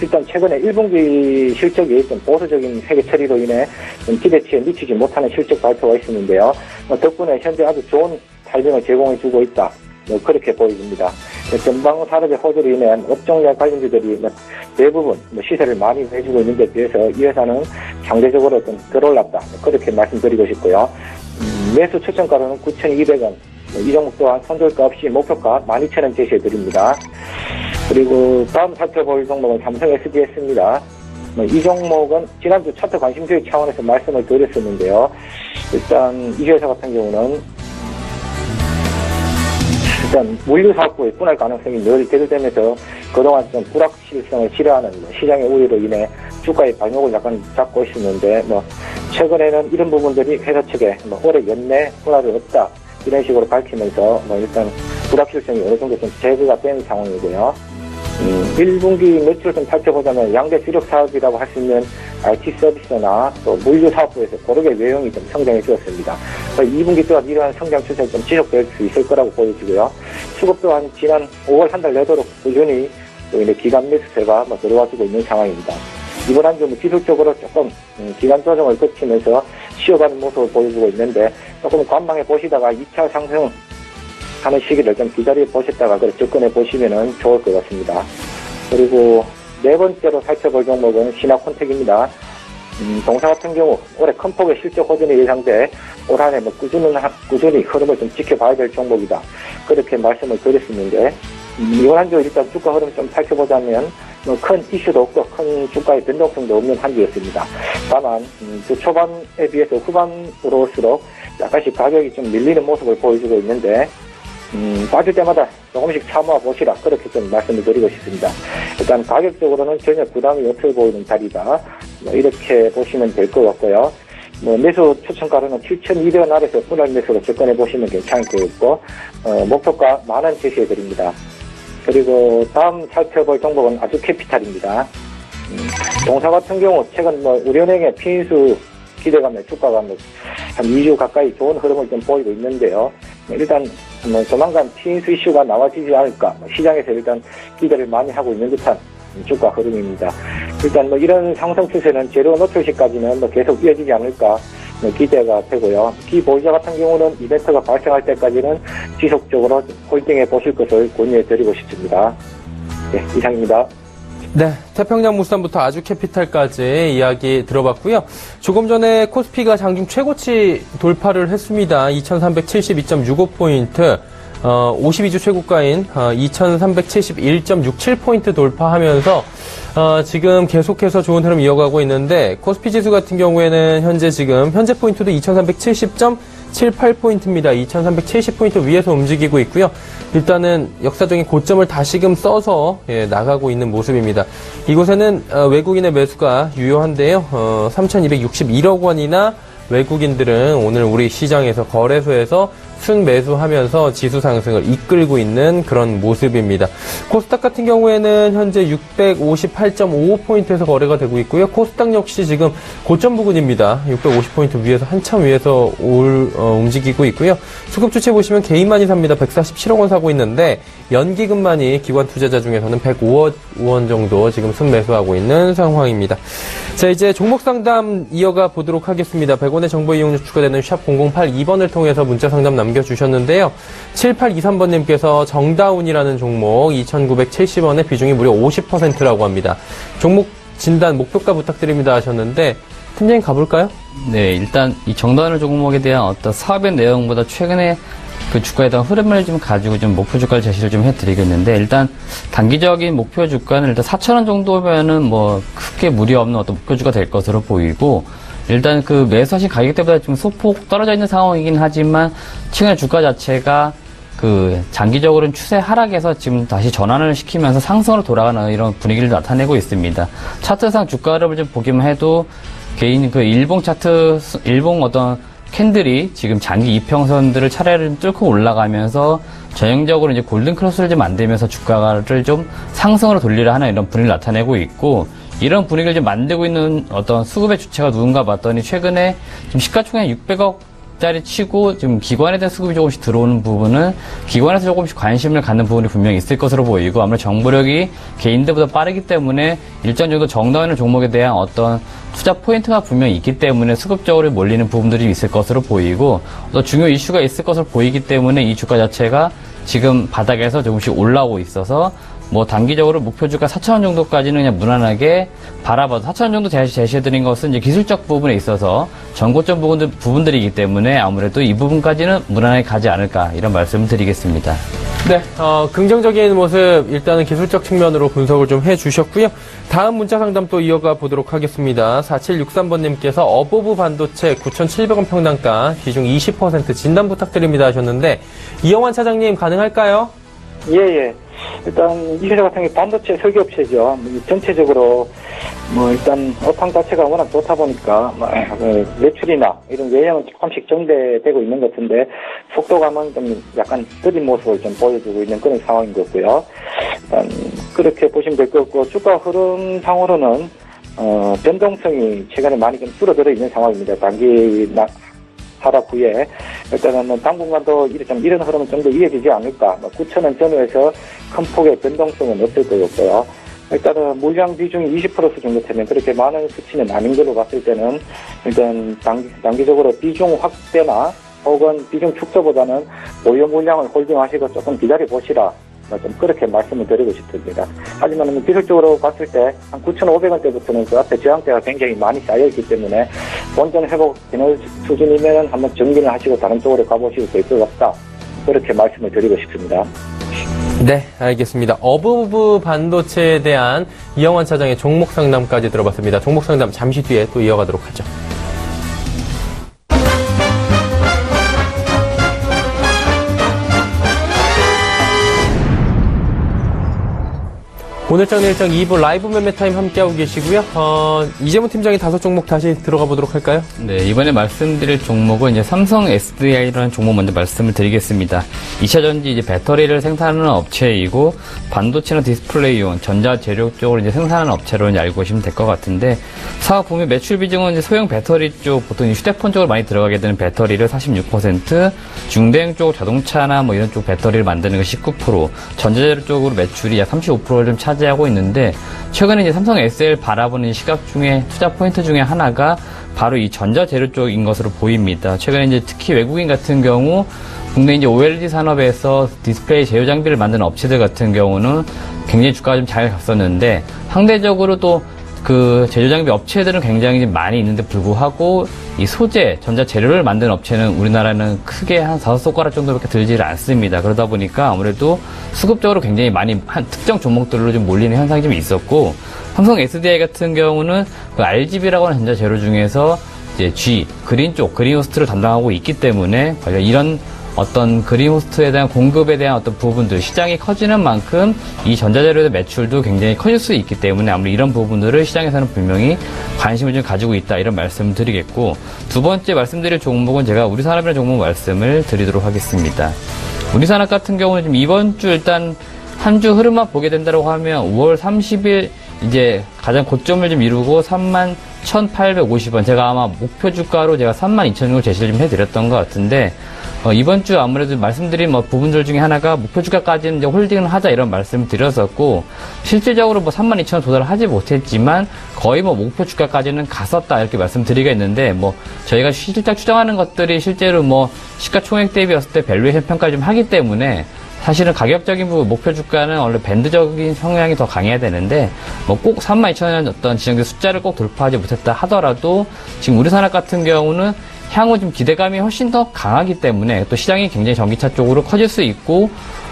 일단 최근에 1분기 실적이 좀 보수적인 회계 처리로 인해 기대치에 미치지 못하는 실적 발표가 있었는데요. 덕분에 현재 아주 좋은 타이밍을 제공해주고 있다. 그렇게 보여집니다. 전방 산업의 호조로 인해 업종별 관련주들이 대부분 시세를 많이 내주고 있는 데 비해서 이 회사는 상대적으로 좀 덜 올랐다. 그렇게 말씀드리고 싶고요. 매수 추천가로는 9,200원. 이 종목 또한 손절가 없이 목표가 12,000원 제시해드립니다. 그리고 다음 살펴볼 종목은 삼성 SDS입니다. 이 종목은 지난주 차트 관심주의 차원에서 말씀을 드렸었는데요. 일단 이 회사 같은 경우는 일단 물류사업부의 분할 가능성이 늘 대두되면서 그동안 좀 불확실성을 지배하는 시장의 우려로 인해 주가의 발목을 약간 잡고 있었는데 최근에는 이런 부분들이 회사 측에 올해 연내 분할이 없다 이런 식으로 밝히면서 일단 불확실성이 어느 정도 좀 제거가 된 상황이고요. 1분기 매출을 좀 살펴보자면 양대 주력 사업이라고 할 수 있는 IT 서비스나 또 물류 사업부에서 고르게 외형이 좀 성장해 주었습니다. 2분기 또한 이러한 성장 추세가 좀 지속될 수 있을 거라고 보여지고요. 수급 또한 지난 5월 한 달 내도록 꾸준히 기간 매수세가 들어와주고 있는 상황입니다. 이번 한 주 지속적으로 조금 기간 조정을 거치면서 쉬어가는 모습을 보여주고 있는데 조금 관망해 보시다가 2차 상승 하는 시기를 좀 기다려 보셨다가 접근해 보시면 좋을 것 같습니다. 그리고 네 번째로 살펴볼 종목은 신화콘텍입니다. 동사 같은 경우 올해 큰 폭의 실적 호전이 예상돼 올 한해 꾸준히 흐름을 좀 지켜봐야 될 종목이다. 그렇게 말씀을 드렸었는데 이번 한 주 일단 주가 흐름 좀 살펴보자면 큰 이슈도 없고 큰 주가의 변동성도 없는 한 주였습니다. 다만 주 초반에 비해서 후반으로 올수록 약간씩 가격이 좀 밀리는 모습을 보여주고 있는데 빠질 때마다 조금씩 참아 보시라 그렇게 좀 말씀을 드리고 싶습니다. 일단 가격적으로는 전혀 부담이 없어 보이는 자리다. 이렇게 보시면 될 것 같고요. 매수 추천가로는 7,200원 아래서 분할 매수로 접근해 보시면 괜찮을 것 같고 목표가 10,000원 제시해 드립니다. 그리고 다음 살펴볼 종목은 아주캐피탈입니다. 동사 같은 경우 최근 우리은행의 피인수 기대감에 주가가 한 2주 가까이 좋은 흐름을 좀 보이고 있는데요. 일단 조만간 피인수 이슈가 나와지지 않을까 시장에서 일단 기대를 많이 하고 있는 듯한 주가 흐름입니다. 일단 이런 상승 추세는 재료 노출 시까지는 계속 이어지지 않을까 기대가 되고요. 기보유자 같은 경우는 이벤트가 발생할 때까지는 지속적으로 홀딩해 보실 것을 권유해 드리고 싶습니다. 네, 이상입니다. 네, 태평양물산부터 아주캐피탈까지 이야기 들어봤고요. 조금 전에 코스피가 장중 최고치 돌파를 했습니다. 2372.65포인트, 52주 최고가인 2371.67포인트 돌파하면서 지금 계속해서 좋은 흐름 이어가고 있는데 코스피 지수 같은 경우에는 현재 포인트도 2370.78포인트입니다. 2370포인트 위에서 움직이고 있고요. 일단은 역사적인 고점을 다시금 써서 나가고 있는 모습입니다. 이곳에는 외국인의 매수가 유효한데요. 3,261억 원이나 외국인들은 오늘 우리 시장에서 거래소에서 순매수하면서 지수 상승을 이끌고 있는 그런 모습입니다. 코스닥 같은 경우에는 현재 658.55포인트에서 거래가 되고 있고요. 코스닥 역시 지금 고점 부근입니다. 650포인트 위에서 한참 위에서 움직이고 있고요. 수급 주체 보시면 개인만이 삽니다. 147억 원 사고 있는데 연기금만이 기관 투자자 중에서는 105억 원 정도 지금 순매수하고 있는 상황입니다. 자, 이제 종목 상담 이어가 보도록 하겠습니다. 100원의 정보 이용료 추가되는 샵 0082번을 통해서 문자 상담 남겨주셨는데요. 7823번님께서 정다운이라는 종목 2,970원에 비중이 무려 50%라고 합니다. 종목 진단 목표가 부탁드립니다 하셨는데 팀장님 가볼까요? 네, 일단 이 정다운 종목에 대한 어떤 사업의 내용보다 최근에 그 주가에 대한 흐름을 좀 가지고 좀 목표 주가를 제시를 좀 해드리겠는데 일단 단기적인 목표 주가는 일단 4,000원 정도면은 크게 무리 없는 어떤 목표 주가 될 것으로 보이고 일단 그 매수하신 가격대보다 좀 소폭 떨어져 있는 상황이긴 하지만 최근에 주가 자체가 그 장기적으로는 추세 하락에서 지금 다시 전환을 시키면서 상승으로 돌아가는 이런 분위기를 나타내고 있습니다. 차트상 주가 흐름을 좀 보기만 해도 개인 그 일봉 어떤 캔들이 지금 장기 이평선들을 차례를 뚫고 올라가면서 전형적으로 이제 골든 크로스를 좀 만들면서 주가를 좀 상승으로 돌리려 하는 이런 분위기를 나타내고 있고 이런 분위기를 좀 만들고 있는 어떤 수급의 주체가 누군가 봤더니 최근에 지금 시가총액 600억 앞자리 치고 지금 기관에 대한 수급이 조금씩 들어오는 부분은 기관에서 조금씩 관심을 갖는 부분이 분명히 있을 것으로 보이고, 아무래도 정보력이 개인들보다 빠르기 때문에 일정 정도 정당하는 종목에 대한 어떤 투자 포인트가 분명히 있기 때문에 수급적으로 몰리는 부분들이 있을 것으로 보이고, 또 중요 이슈가 있을 것으로 보이기 때문에 이 주가 자체가 지금 바닥에서 조금씩 올라오고 있어서 뭐 단기적으로 목표 주가 4,000원 정도까지는 그냥 무난하게 바라봐도 4,000원 정도 제시해드린 것은 이제 기술적 부분에 있어서 전고점 부분들이기 때문에 아무래도 이 부분까지는 무난하게 가지 않을까 이런 말씀을 드리겠습니다. 네, 긍정적인 모습 일단은 기술적 측면으로 분석을 좀 해주셨고요. 다음 문자 상담 또 이어가 보도록 하겠습니다. 4763번님께서 어보브 반도체 9,700원 평단가 비중 20% 진단 부탁드립니다 하셨는데, 이영환 차장님 가능할까요? 예. 일단 이 회사 같은 게 반도체 설계업체죠. 전체적으로 뭐 일단 업황 자체가 워낙 좋다 보니까 매출이나 이런 외형은 조금씩 정대되고 있는 것 같은데 속도감은 좀 약간 느린 모습을 좀 보여주고 있는 그런 상황인 것 같고요. 일단 그렇게 보시면 될 것 같고, 주가 흐름상으로는 변동성이 최근에 많이 좀 줄어들어 있는 상황입니다. 단기 하락 후에 일단은 당분간도 이런 흐름은 좀 더 이어지지 않을까. 9,000원 전후에서 큰 폭의 변동성은 없을 것 같고요. 일단은 물량 비중이 20% 정도 되면 그렇게 많은 수치는 아닌 걸로 봤을 때는 일단 단기적으로 비중 확대나 혹은 비중 축소보다는 보유 물량을 홀딩하시고 조금 기다려 보시라. 좀 그렇게 말씀을 드리고 싶습니다. 하지만 기술적으로 봤을 때 한 9,500원대부터는 그 앞에 저항대가 굉장히 많이 쌓여있기 때문에 원전 회복되는 수준이면 한번 정리를 하시고 다른 쪽으로 가보시도 될 것 같다. 그렇게 말씀을 드리고 싶습니다. 네, 알겠습니다. 어보브 반도체에 대한 이영환 차장의 종목 상담까지 들어봤습니다. 종목 상담 잠시 뒤에 또 이어가도록 하죠. 오늘장 내일장 2부 라이브 매매 타임 함께하고 계시고요. 이재문 팀장이 5종목 다시 들어가 보도록 할까요? 네, 이번에 말씀드릴 종목은 이제 삼성 SDI라는 종목 먼저 말씀을 드리겠습니다. 2차전지 이제 배터리를 생산하는 업체이고, 반도체나 디스플레이용, 전자재료 쪽으로 이제 생산하는 업체로 이제 알고 계시면 될 것 같은데, 사업 보면 매출 비중은 이제 소형 배터리 쪽, 보통 휴대폰 쪽으로 많이 들어가게 되는 배터리를 46%, 중대형 쪽 자동차나 뭐 이런 쪽 배터리를 만드는 거 19%, 전자재료 쪽으로 매출이 약 35%를 좀 차지하고 있는데, 최근에 이제 삼성 SL 바라보는 시각 중에 투자 포인트 중에 하나가 바로 이 전자재료 쪽인 것으로 보입니다. 최근에 이제 특히 외국인 같은 경우 국내 이제 OLED 산업에서 디스플레이 제조 장비를 만드는 업체들 같은 경우는 굉장히 주가가 좀 잘 갔었는데, 상대적으로 또 그 제조 장비 업체들은 굉장히 많이 있는데 불구하고 이 소재, 전자 재료를 만드는 업체는 우리나라는 크게 한 5손가락 정도밖에 들지를 않습니다. 그러다 보니까 아무래도 수급적으로 굉장히 많이 한 특정 종목들로 좀 몰리는 현상이 좀 있었고, 삼성 SDI 같은 경우는 그 RGB라고 하는 전자 재료 중에서 이제 그린 쪽, 그린호스트를 담당하고 있기 때문에 관련 이런 어떤 그린호스트에 대한 공급에 대한 어떤 부분들, 시장이 커지는 만큼 이 전자재료의 매출도 굉장히 커질 수 있기 때문에 아무리 이런 부분들을 시장에서는 분명히 관심을 좀 가지고 있다, 이런 말씀을 드리겠고, 두 번째 말씀드릴 종목은 제가 우리산업이라는 종목 말씀을 드리도록 하겠습니다. 우리산업 같은 경우는 지금 이번 주 일단 한 주 흐름만 보게 된다고 하면 5월 30일 이제 가장 고점을 좀 이루고 31,850원, 제가 아마 목표 주가로 제가 32,000원을 제시를 좀 해드렸던 것 같은데, 이번 주 아무래도 말씀드린 부분들 중에 하나가 목표 주가까지는 이제 홀딩을 하자, 이런 말씀을 드렸었고, 실질적으로 32,000원 도달을 하지 못했지만 거의 목표 주가까지는 갔었다, 이렇게 말씀드리겠는데, 저희가 실적 추정하는 것들이 실제로 시가총액 대비였을 때 밸류에이션 평가를 좀 하기 때문에 사실은 가격적인 부분, 목표 주가는 원래 밴드적인 성향이 더 강해야 되는데, 꼭 32,000원 어떤 지정된 숫자를 꼭 돌파하지 못했다 하더라도, 지금 우리산업 같은 경우는 향후 좀 기대감이 훨씬 더 강하기 때문에 또 시장이 굉장히 전기차 쪽으로 커질 수 있고,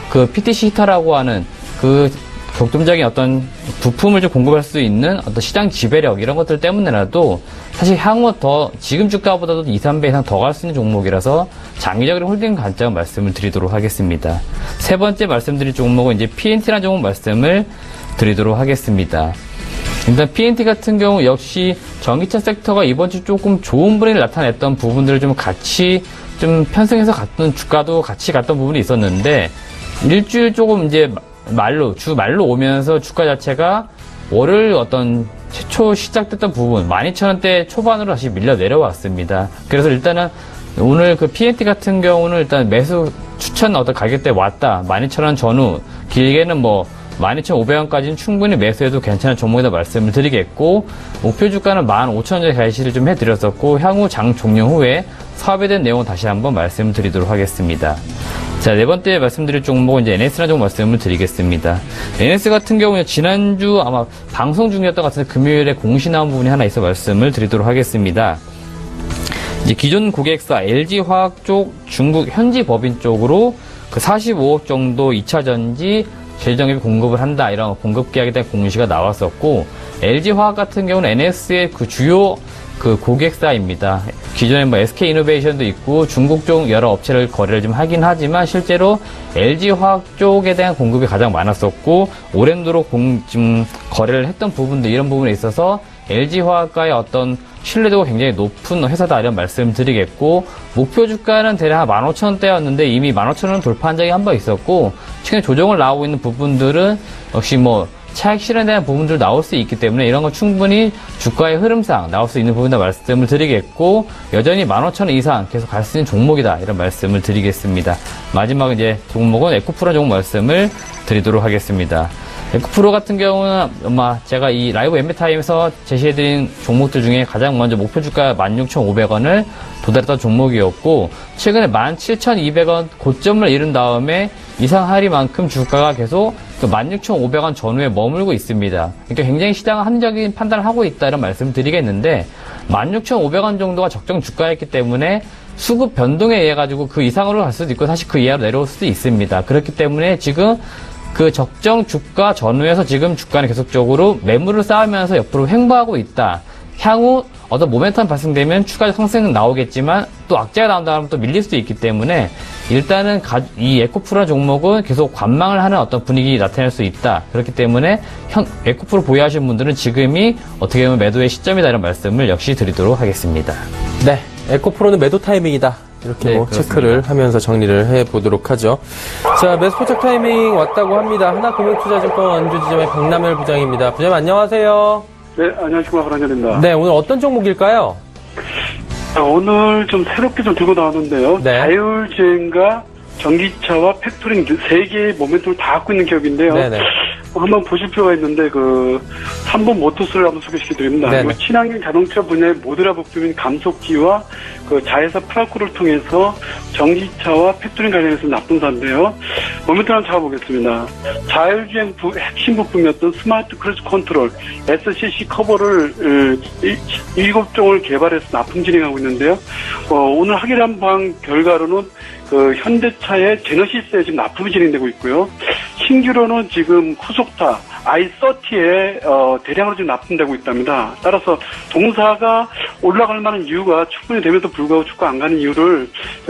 그 PTC 히터라고 하는 그 독점적인 어떤 부품을 좀 공급할 수 있는 어떤 시장 지배력, 이런 것들 때문에라도 사실 향후 더 지금 주가보다도 2, 3배 이상 더 갈 수 있는 종목이라서 장기적인 홀딩 관점 말씀을 드리도록 하겠습니다. 세 번째 말씀드릴 종목은 이제 PNT라는 종목 말씀을 드리도록 하겠습니다. 일단 PNT 같은 경우 역시 전기차 섹터가 이번 주 조금 좋은 분위기를 나타냈던 부분들을 좀 같이 좀 편승해서 갔던, 주가도 같이 갔던 부분이 있었는데, 일주일 조금 이제 주 말로 오면서 주가 자체가 월요일 어떤 최초 시작됐던 부분 12,000원대 초반으로 다시 밀려 내려왔습니다. 그래서 일단은 오늘 그 PNT 같은 경우는 일단 매수 추천 어떤 가격대에 왔다. 12,000원 전후, 길게는 뭐 12,500원까지는 충분히 매수해도 괜찮은 종목이다 말씀을 드리겠고, 목표 주가는 15,000원에 개시를 좀 해드렸었고, 향후 장 종료 후에 사업에 대한 내용은 다시 한번 말씀을 드리도록 하겠습니다. 자, 네 번째 말씀드릴 종목은 이제 NS라는 종목 말씀을 드리겠습니다. NS 같은 경우는 지난주 아마 방송 중이었던 것 같은데 금요일에 공시 나온 부분이 하나 있어 말씀을 드리도록 하겠습니다. 이제 기존 고객사 LG화학 쪽 중국 현지 법인 쪽으로 그 45억 정도 2차 전지 제조장비 공급을 한다, 이런 공급 계약에 대한 공시가 나왔었고, LG화학 같은 경우는 NS의 그 주요 그 고객사입니다. 기존에 뭐 SK이노베이션도 있고 중국 쪽 여러 업체를 거래를 좀 하긴 하지만 실제로 LG화학 쪽에 대한 공급이 가장 많았었고, 오랜도로 지금 거래를 했던 부분도 이런 부분에 있어서 LG화학과의 어떤 신뢰도가 굉장히 높은 회사다, 이런 말씀 드리겠고, 목표 주가는 대략 한 15,000원대였는데 이미 15,000원 돌파한 적이 한 번 있었고, 최근에 조정을 나오고 있는 부분들은 역시 뭐 차익 실현에 대한 부분들 나올 수 있기 때문에 이런 건 충분히 주가의 흐름상 나올 수 있는 부분이다 말씀을 드리겠고, 여전히 15,000원 이상 계속 갈 수 있는 종목이다, 이런 말씀을 드리겠습니다. 마지막 이제 종목은 에코프로 종목 말씀을 드리도록 하겠습니다. 에코프로 같은 경우는 아마 제가 이 라이브 엠베타임에서 제시해드린 종목들 중에 가장 먼저 목표 주가 16,500원을 도달했던 종목이었고, 최근에 17,200원 고점을 이룬 다음에 이상하리만큼 주가가 계속 그 16,500원 전후에 머물고 있습니다. 그러니까 굉장히 시장은 합리적인 판단을 하고 있다, 이런 말씀을 드리겠는데, 16,500원 정도가 적정 주가였기 때문에 수급 변동에 의해 가지고 그 이상으로 갈 수도 있고 사실 그 이하로 내려올 수도 있습니다. 그렇기 때문에 지금 그 적정 주가 전후에서 지금 주가는 계속적으로 매물을 쌓으면서 옆으로 횡보하고 있다. 향후 어떤 모멘텀 발생되면 추가적 상승은 나오겠지만 또 악재가 나온다 하면 또 밀릴 수도 있기 때문에 일단은 이 에코프로 종목은 계속 관망을 하는 어떤 분위기 나타낼 수 있다. 그렇기 때문에 에코프로 보유하시는 분들은 지금이 어떻게 보면 매도의 시점이다, 이런 말씀을 역시 드리도록 하겠습니다. 네, 에코프로는 매도 타이밍이다, 이렇게 네, 뭐 체크를 하면서 정리를 해보도록 하죠. 자, 매수 포착 타이밍 왔다고 합니다. 하나금융투자증권 원주지점의 박남열 부장입니다. 부장님 안녕하세요. 네, 안녕하십니까, 박남열입니다. 네, 오늘 어떤 종목일까요? 오늘 좀 새롭게 좀 들고 나왔는데요. 네. 자율주행과 전기차와 팩토링 세 개의 모멘텀을 다 갖고 있는 기업인데요. 네네. 한번 보실 필요가 있는데 3번 모터스를 한번 소개시켜드립니다. 네네. 친환경 자동차 분야의 모듈화 부품인 감속기와 자회사 프라코를 통해서 전기차와 팩토링 관련해서 납품사인데요. 모멘텀 한번 잡아보겠습니다. 자율주행 핵심 부품이었던 스마트 크루즈 컨트롤 SCC 커버를 7종을 개발해서 납품 진행하고 있는데요. 오늘 확인한 바한 결과로는 현대차의 제너시스에 지금 납품이 진행되고 있고요. 신규로는 지금 후속타 i30에 대량으로 지금 납품되고 있답니다. 따라서 동사가 올라갈 만한 이유가 충분히 됨에도 불구하고 주가 안 가는 이유를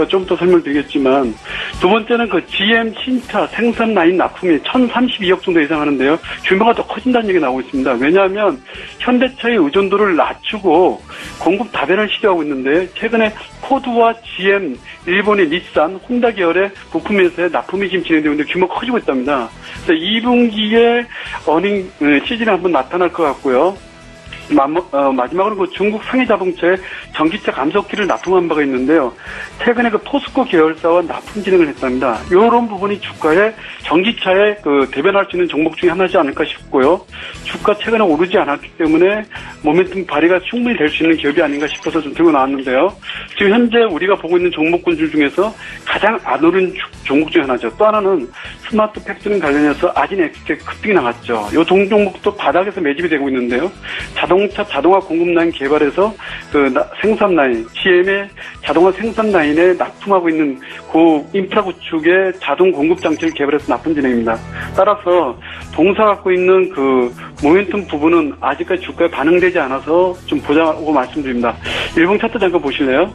좀 더 설명드리겠지만, 두 번째는 GM 신차 생산 라인 납품이 1,032억 정도 예상하는데요. 규모가 더 커진다는 얘기가 나오고 있습니다. 왜냐하면 현대차의 의존도를 낮추고 공급 다변을 시도하고 있는데, 최근에 포드와 GM, 일본의 닛산, 혼다 계열의 부품회사에 납품이 지금 진행되고 있는데 규모가 커지고 있답니다. 그래서 2분기에 어닝 시즌이 한번 나타날 것 같고요. 마지막으로 중국 상해 자동차에 전기차 감속기를 납품한 바가 있는데요. 최근에 포스코 계열사와 납품 진행을 했답니다. 이런 부분이 주가에 전기차에 대변할 수 있는 종목 중에 하나지 않을까 싶고요. 주가 최근에 오르지 않았기 때문에 모멘텀 발휘가 충분히 될 수 있는 기업이 아닌가 싶어서 좀 들고 나왔는데요. 지금 현재 우리가 보고 있는 종목군들 중에서 가장 안 오른 종목 중에 하나죠. 또 하나는 스마트 팩토링 관련해서 아진 엑스텍 급등이 나갔죠. 이 종목도 바닥에서 매집이 되고 있는데요. 자동화 공급 라인 개발해서 생산 라인, GM의 자동화 생산 라인에 납품하고 있는 인프라 구축의 자동 공급 장치를 개발해서 납품 진행입니다. 따라서 동사 갖고 있는 모멘텀 부분은 아직까지 주가에 반영되지 않아서 좀 보자고 말씀드립니다. 일봉 차트 잠깐 보실래요?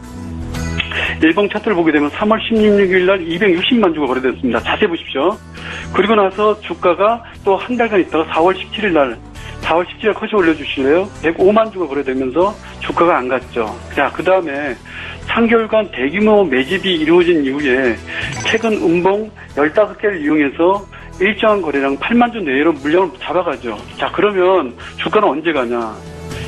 일봉 차트를 보게 되면 3월 16일 날 260만 주가 거래됐습니다. 자세히 보십시오. 그리고 나서 주가가 또 한 달간 있다가 4월 17일 날 커시 올려주실래요? 105만 주가 거래되면서 주가가 안 갔죠. 자, 그 다음에 3개월간 대규모 매집이 이루어진 이후에 최근 음봉 15개를 이용해서 일정한 거래량 8만 주 내외로 물량을 잡아가죠. 자, 그러면 주가는 언제 가냐?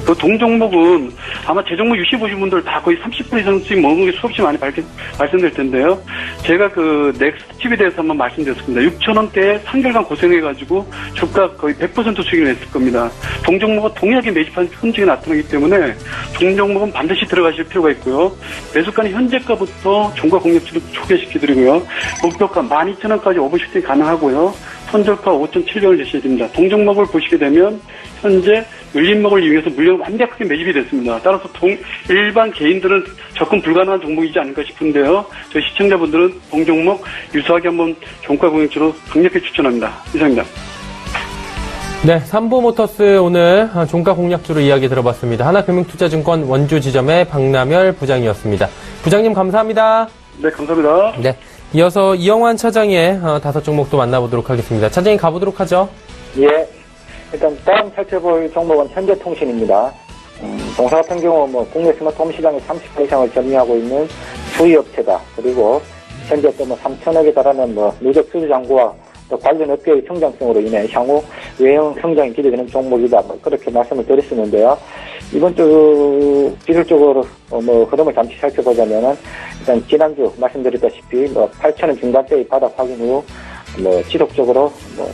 그 동종목은 아마 제 종목 유시 보신 분들 다 거의 30% 이상씩 먹은 게 수없이 많이 발생될 텐데요. 제가 그 넥스트칩에 대해서 한번 말씀드렸습니다. 6,000원대에 3개월간 고생해가지고 주가 거의 100% 수익을 냈을 겁니다. 동종목은 동일하게 매집한 흔적이 나타나기 때문에 동종목은 반드시 들어가실 필요가 있고요. 매수가는 현재가부터 종가 공략주를 소개시켜드리고요. 목표가 12,000원까지 오버슈팅이 가능하고요. 손절가 5,700원을 제시해야 됩니다. 동종목을 보시게 되면 현재 눌림목을 이용해서 물량이 완벽하게 매집이 됐습니다. 따라서 일반 개인들은 접근 불가능한 종목이지 않을까 싶은데요. 저희 시청자분들은 동종목 유사하게 한번 종가 공략주로 강력히 추천합니다. 이상입니다. 네, 삼보모터스 오늘 종가 공략주로 이야기 들어봤습니다. 하나금융투자증권 원주지점의 박남열 부장이었습니다. 부장님 감사합니다. 네, 감사합니다. 네, 이어서 이영환 차장의 5종목도 만나보도록 하겠습니다. 차장님 가보도록 하죠. 예. 일단 다음 살펴볼 종목은 현대통신입니다. 동사 같은 경우 국내 스마트홈 시장의 30% 이상을 점유하고 있는 수의업체다. 그리고 현재 또 3천억에 달하는 누적 수주 잔고와 또 관련 업계의 성장성으로 인해 향후 외형 성장이 기대되는 종목이다. 그렇게 말씀을 드렸었는데요. 이번 주 기술적으로 흐름을 잠시 살펴보자면은 일단 지난주 말씀드렸다시피 8,000원 중반대의 바닥 확인 후 지속적으로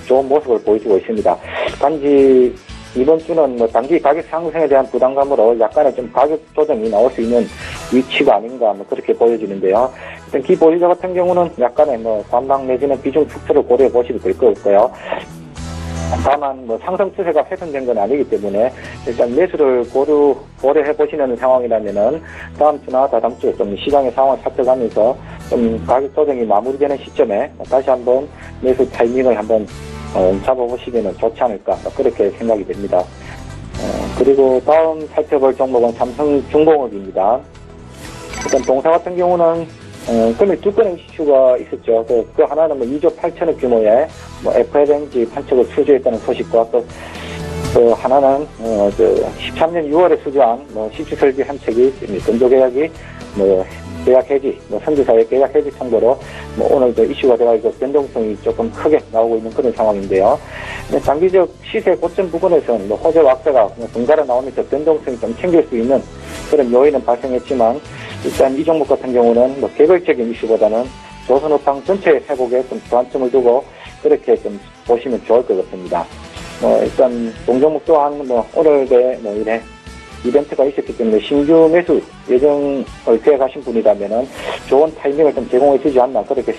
좋은 모습을 보여주고 있습니다. 단지 이번 주는 단기 가격 상승에 대한 부담감으로 약간의 좀 가격 조정이 나올 수 있는 위치가 아닌가 그렇게 보여지는데요. 일단 기보유자 같은 경우는 약간의 관망 내지는 비중 축소를 고려해 보시도 될 것 같고요. 다만 상승 추세가 훼손된 건 아니기 때문에 일단 매수를 고려해 보시는 상황이라면은 다음 주나 다다음 주에 좀 시장의 상황을 살펴가면서 좀 가격 조정이 마무리되는 시점에 다시 한번 매수 타이밍을 한번 잡아보시면 좋지 않을까 그렇게 생각이 됩니다. 그리고 다음 살펴볼 종목은 삼성중공업입니다. 일단 동사 같은 경우는 금일 두 건의 이슈가 있었죠. 그 하나는 2조 8천억 규모의 FLNG 판촉을 수주했다는 소식과 또 하나는 13년 6월에 수주한 시추 설비 한 척이 건조 계약이 계약 해지, 선주사의 계약 해지 정도로 오늘도 이슈가 돼가지고 변동성이 조금 크게 나오고 있는 그런 상황인데요. 장기적 시세 고점 부근에서는 호재 왁자가 등갈아 나오면서 변동성이 좀 챙길 수 있는 그런 요인은 발생했지만 일단 이 종목 같은 경우는 개별적인 이슈보다는 조선업황 전체 회복에 좀 관점을 두고 그렇게 좀 보시면 좋을 것 같습니다. 일단 동종목 또한 오늘의 이래 이벤트가 있었기 때문에 신규 매수 예정을 계획하신 분이라면은 좋은 타이밍을 좀 제공해 주지 않나 그렇게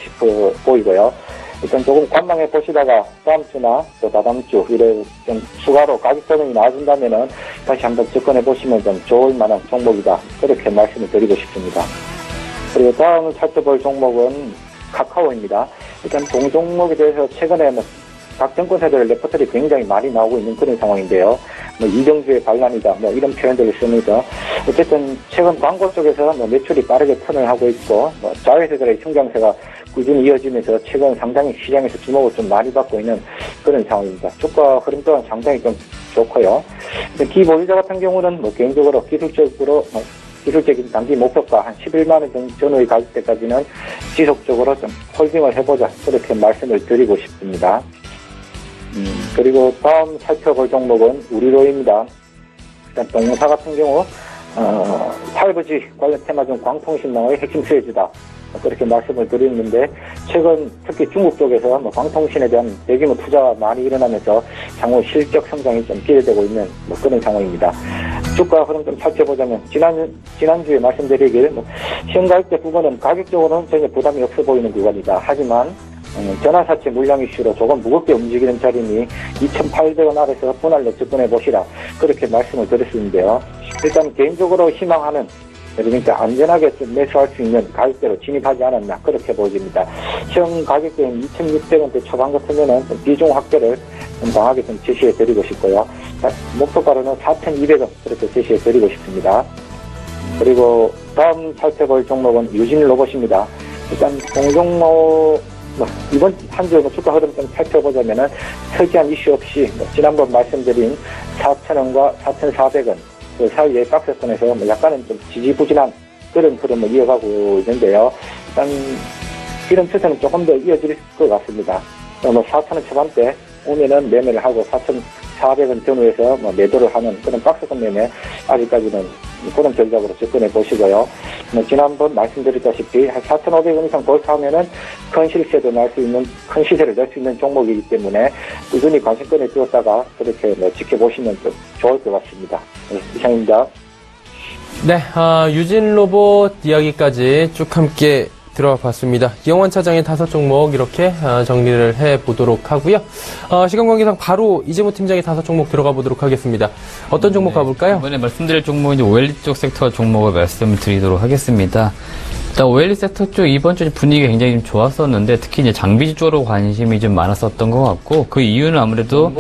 보이고요. 일단 조금 관망해 보시다가 다음 주나 또 다다음 주 이래 좀 추가로 가격 조정이 나와준다면은 다시 한번 접근해 보시면 좀 좋을 만한 종목이다 그렇게 말씀을 드리고 싶습니다. 그리고 다음 살펴볼 종목은 카카오입니다. 일단 동종목에 대해서 최근에 각 정권사들의 레포트들이 굉장히 많이 나오고 있는 그런 상황인데요. 이정주의 반란이다, 이런 표현들을 씁니다. 어쨌든 최근 광고 쪽에서 매출이 빠르게 턴을 하고 있고, 자회사들의 성장세가 꾸준히 이어지면서 최근 상당히 시장에서 주목을 좀 많이 받고 있는 그런 상황입니다. 주가 흐름 또한 상당히 좀 좋고요. 기보유자 같은 경우는 개인적으로 기술적인 단기 목표가 한 11만 원 전후의 가격대까지는 지속적으로 좀 홀딩을 해보자 그렇게 말씀을 드리고 싶습니다. 그리고 다음 살펴볼 종목은 우리로입니다. 일단 동사 같은 경우 5G 관련 테마 중 광통신망의 핵심 수혜주다 그렇게 말씀을 드렸는데 최근 특히 중국 쪽에서 광통신에 대한 대규모 투자가 많이 일어나면서 향후 실적 성장이 좀 기대되고 있는 그런 상황입니다. 주가 흐름 좀 살펴보자면 지난주에 말씀드리길 현가격대 부분은 가격적으로는 전혀 부담이 없어 보이는 구간이다. 하지만 전환사채 물량 이슈로 조금 무겁게 움직이는 자리니 2,800원 아래서 분할로 접근해 보시라 그렇게 말씀을 드렸는데요. 일단 개인적으로 희망하는 그러니까 안전하게 좀 매수할 수 있는 가격대로 진입하지 않았나 그렇게 보여집니다. 현 가격대인 2,600원대 초반 같으면은 비중 확대를 좀 강하게 좀 제시해 드리고 싶고요. 목표가로는 4,200원 그렇게 제시해 드리고 싶습니다. 그리고 다음 살펴볼 종목은 유진 로봇입니다. 일단 동종목 이번 한 주 주가 흐름 좀 살펴보자면은 특이한 이슈 없이 지난번 말씀드린 4,000원과 4,400원 그 사이의 박스권에서 약간은 좀 지지부진한 그런 흐름을 이어가고 있는데요. 일단 이런 추세는 조금 더 이어질 것 같습니다. 4,000원 초반대 오면은 매매를 하고 400원 전후에서 뭐 매도를 하는 그런 박스권 매매 아직까지는 그런 전략으로 접근해 보시고요. 뭐 지난번 말씀드렸다시피 한 4,500원 이상 돌파하면은 큰 시세를 낼 수 있는 종목이기 때문에 꾸준히 관심권에 두었다가 그렇게 뭐 지켜보시면 좀 좋을 것 같습니다. 네, 이상입니다. 네, 유진 로봇 이야기까지 쭉 함께 들어가 봤습니다. 이영환 차장의 5종목 이렇게 정리를 해보도록 하고요. 시간 관계상 바로 이재모 팀장의 5종목 들어가 보도록 하겠습니다. 어떤 종목 가볼까요? 이번에 말씀드릴 종목은 이제 OLED 쪽 섹터 종목을 말씀을 드리도록 하겠습니다. 일단 OLED 섹터 쪽 이번 주 분위기가 굉장히 좀 좋았었는데 특히 이제 장비 쪽으로 관심이 좀 많았었던 것 같고 그 이유는 아무래도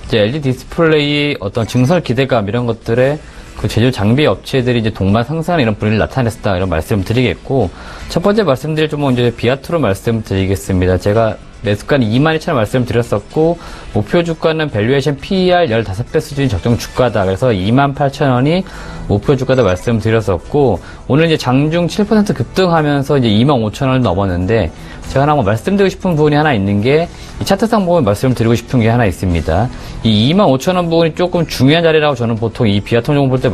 이제 LED 디스플레이 어떤 증설 기대감 이런 것들에 그 제조 장비 업체들이 이제 동반 상승하는 이런 분위기를 나타냈다 이런 말씀을 드리겠고 첫 번째 말씀드릴 종목은 이제 비아트로 말씀드리겠습니다. 제가 매수가는 22,000원 말씀드렸었고 목표 주가는 밸류에이션 PER 15배 수준이 적정 주가다. 그래서 28,000원이 목표 주가다 말씀드렸었고 오늘 이제 장중 7% 급등하면서 이제 25,000원을 넘었는데 제가 하나 말씀드리고 싶은 부분이 하나 있는 게 이 차트상 보면 말씀드리고 싶은 게 하나 있습니다. 이 25,000원 부분이 조금 중요한 자리라고 저는 보통 이 비아트 종목 볼 때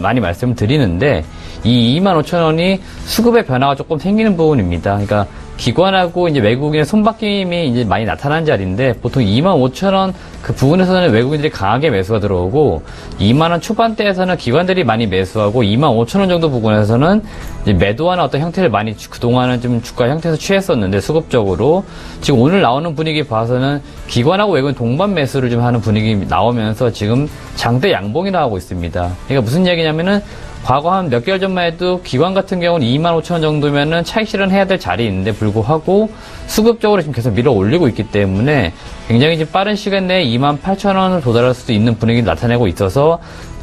많이 말씀을 드리는데 이 25,000원이 수급의 변화가 조금 생기는 부분입니다. 그러니까 기관하고 이제 외국인의 손바뀜이 이제 많이 나타난 자리인데 보통 25,000원 그 부분에서는 외국인들이 강하게 매수가 들어오고 2만원 초반대에서는 기관들이 많이 매수하고 25,000원 정도 부분에서는 이제 매도하는 어떤 형태를 많이 그동안은 좀 주가 형태에서 취했었는데 수급적으로 지금 오늘 나오는 분위기 봐서는 기관하고 외국인 동반 매수를 좀 하는 분위기 나오면서 지금 장대 양봉이 나오고 있습니다. 그러니까 무슨 얘기냐면은 과거 한 몇 개월 전만 해도 기관 같은 경우는 25,000원 정도면은 차익 실현해야 될 자리인데 불구하고 수급적으로 지금 계속 밀어 올리고 있기 때문에 굉장히 지금 빠른 시간 내에 28,000원을 도달할 수도 있는 분위기를 나타내고 있어서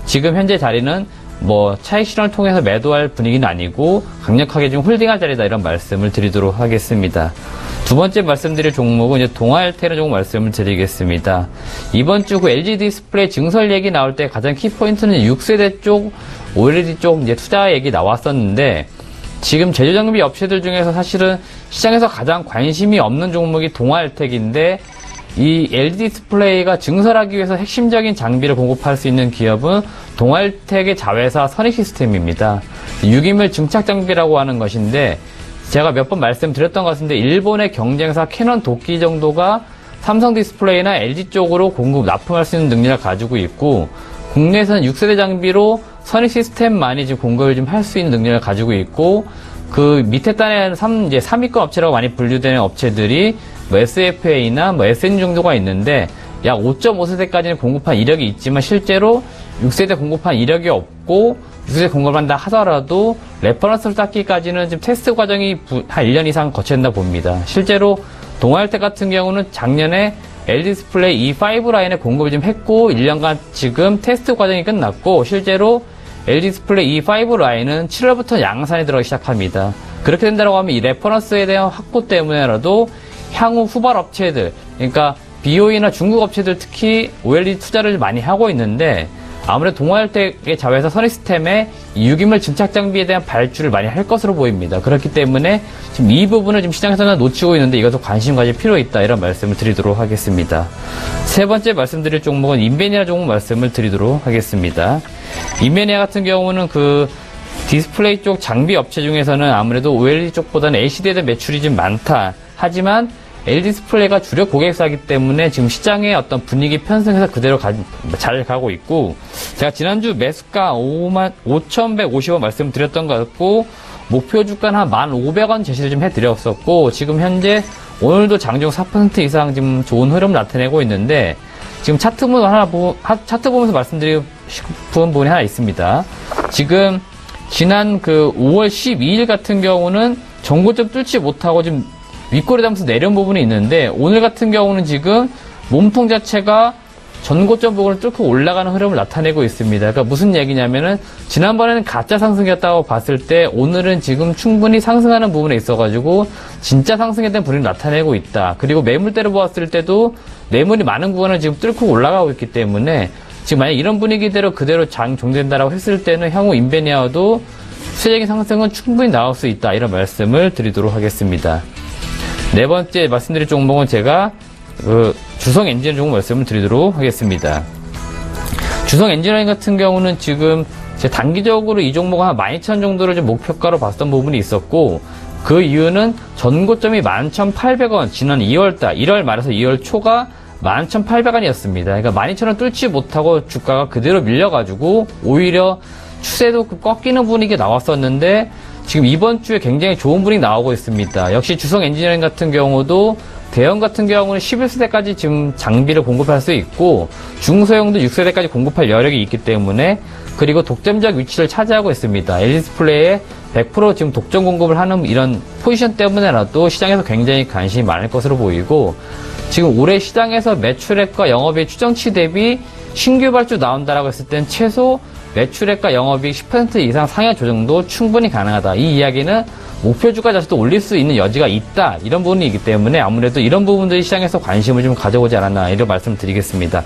지금 현재 자리는 뭐 차익 실현을 통해서 매도할 분위기는 아니고 강력하게 좀 홀딩할 자리다 이런 말씀을 드리도록 하겠습니다. 두 번째 말씀드릴 종목은 이제 동아일테르 종목 말씀을 드리겠습니다. 이번 주 그 LG 디스플레이 증설 얘기 나올 때 가장 키포인트는 6세대 쪽 OLED 쪽 이제 투자 얘기 나왔었는데 지금 제조장비 업체들 중에서 사실은 시장에서 가장 관심이 없는 종목이 동아일텍인데 이 LED 디스플레이가 증설하기 위해서 핵심적인 장비를 공급할 수 있는 기업은 동아일텍의 자회사 선익시스템입니다. 6인물 증착 장비라고 하는 것인데 제가 몇 번 말씀드렸던 것 같은데 일본의 경쟁사 캐논 도끼 정도가 삼성 디스플레이나 LG 쪽으로 납품할 수 있는 능력을 가지고 있고 국내에서는 6세대 장비로 선익시스템만이 지금 공급을 좀 할 수 있는 능력을 가지고 있고 그 밑에 단에 이제 3위권 업체라고 많이 분류되는 업체들이 뭐 SFA나 뭐 SN 정도가 있는데 약 5.5세대까지는 공급한 이력이 있지만 실제로 6세대 공급한 이력이 없고 6세대 공급을 한다 하더라도 레퍼런스를 쌓기까지는 지금 테스트 과정이 한 1년 이상 거쳐야 된다 봅니다. 실제로 동아일텍 같은 경우는 작년에 LED 디스플레이 E5 라인에 공급을 좀 했고 1년간 지금 테스트 과정이 끝났고 실제로 LED 디스플레이 E5 라인은 7월부터 양산에 들어가기 시작합니다. 그렇게 된다고 하면 이 레퍼런스에 대한 확보 때문에라도 향후 후발 업체들, 그러니까 BOE나 중국 업체들 특히 OLED 투자를 많이 하고 있는데 아무래도 동아일텍의 자회사 선익시스템에 6인물 증착 장비에 대한 발주를 많이 할 것으로 보입니다. 그렇기 때문에 지금 이 부분을 지금 시장에서는 놓치고 있는데 이것도 관심 가질 필요 있다 이런 말씀을 드리도록 하겠습니다. 세 번째 말씀드릴 종목은 인베니아 종목 말씀을 드리도록 하겠습니다. 인베니아 같은 경우는 그 디스플레이 쪽 장비 업체 중에서는 아무래도 OLED 쪽보다는 LCD에 대한 매출이 좀 많다. 하지만 LED 디스플레이가 주력 고객사이기 때문에 지금 시장의 어떤 분위기 편승해서 그대로 잘 가고 있고 제가 지난주 매수가 5,150원 말씀드렸던 것 같고 목표 주가는 한 1,500원 제시를 좀 해드렸었고 지금 현재 오늘도 장중 4% 이상 지금 좋은 흐름을 나타내고 있는데 지금 차트 보면서 말씀드리고 싶은 부분이 하나 있습니다. 지금 지난 그 5월 12일 같은 경우는 전고점 뚫지 못하고 지금 윗꼬리 담면서 내려온 부분이 있는데 오늘 같은 경우는 지금 몸통 자체가 전고점 부분을 뚫고 올라가는 흐름을 나타내고 있습니다. 그러니까 무슨 얘기냐면은 지난번에는 가짜 상승이었다고 봤을 때 오늘은 지금 충분히 상승하는 부분에 있어가지고 진짜 상승에 대한 분위기를 나타내고 있다. 그리고 매물대로 보았을 때도 매물이 많은 구간을 지금 뚫고 올라가고 있기 때문에 지금 만약 이런 분위기대로 그대로 장 종된다라고 했을 때는 향후 인베니아도 수적인 상승은 충분히 나올 수 있다. 이런 말씀을 드리도록 하겠습니다. 네 번째 말씀드릴 종목은 제가 주성 엔지니어링 종목 말씀을 드리도록 하겠습니다. 주성 엔지니어링 같은 경우는 지금 제 단기적으로 이 종목은 한 12,000 정도를 좀 목표가로 봤던 부분이 있었고, 그 이유는 전고점이 11,800원, 지난 2월달, 1월 말에서 2월 초가 11,800원이었습니다. 그러니까 12,000원 뚫지 못하고 주가가 그대로 밀려가지고 오히려 추세도 꺾이는 분위기가 나왔었는데, 지금 이번 주에 굉장히 좋은 분위기 나오고 있습니다. 역시 주성 엔지니어링 같은 경우도 대형 같은 경우는 11세대까지 지금 장비를 공급할 수 있고, 중소형도 6세대까지 공급할 여력이 있기 때문에, 그리고 독점적 위치를 차지하고 있습니다. LG 디스플레이에 100% 지금 독점 공급을 하는 이런 포지션 때문에라도 시장에서 굉장히 관심이 많을 것으로 보이고, 지금 올해 시장에서 매출액과 영업이익 추정치 대비 신규 발주 나온다라고 했을 땐 최소 매출액과 영업이익 10% 이상 상향 조정도 충분히 가능하다. 이 이야기는 목표 주가 자체도 올릴 수 있는 여지가 있다. 이런 부분이기 때문에 아무래도 이런 부분들이 시장에서 관심을 좀 가져오지 않았나 이런 말씀을 드리겠습니다.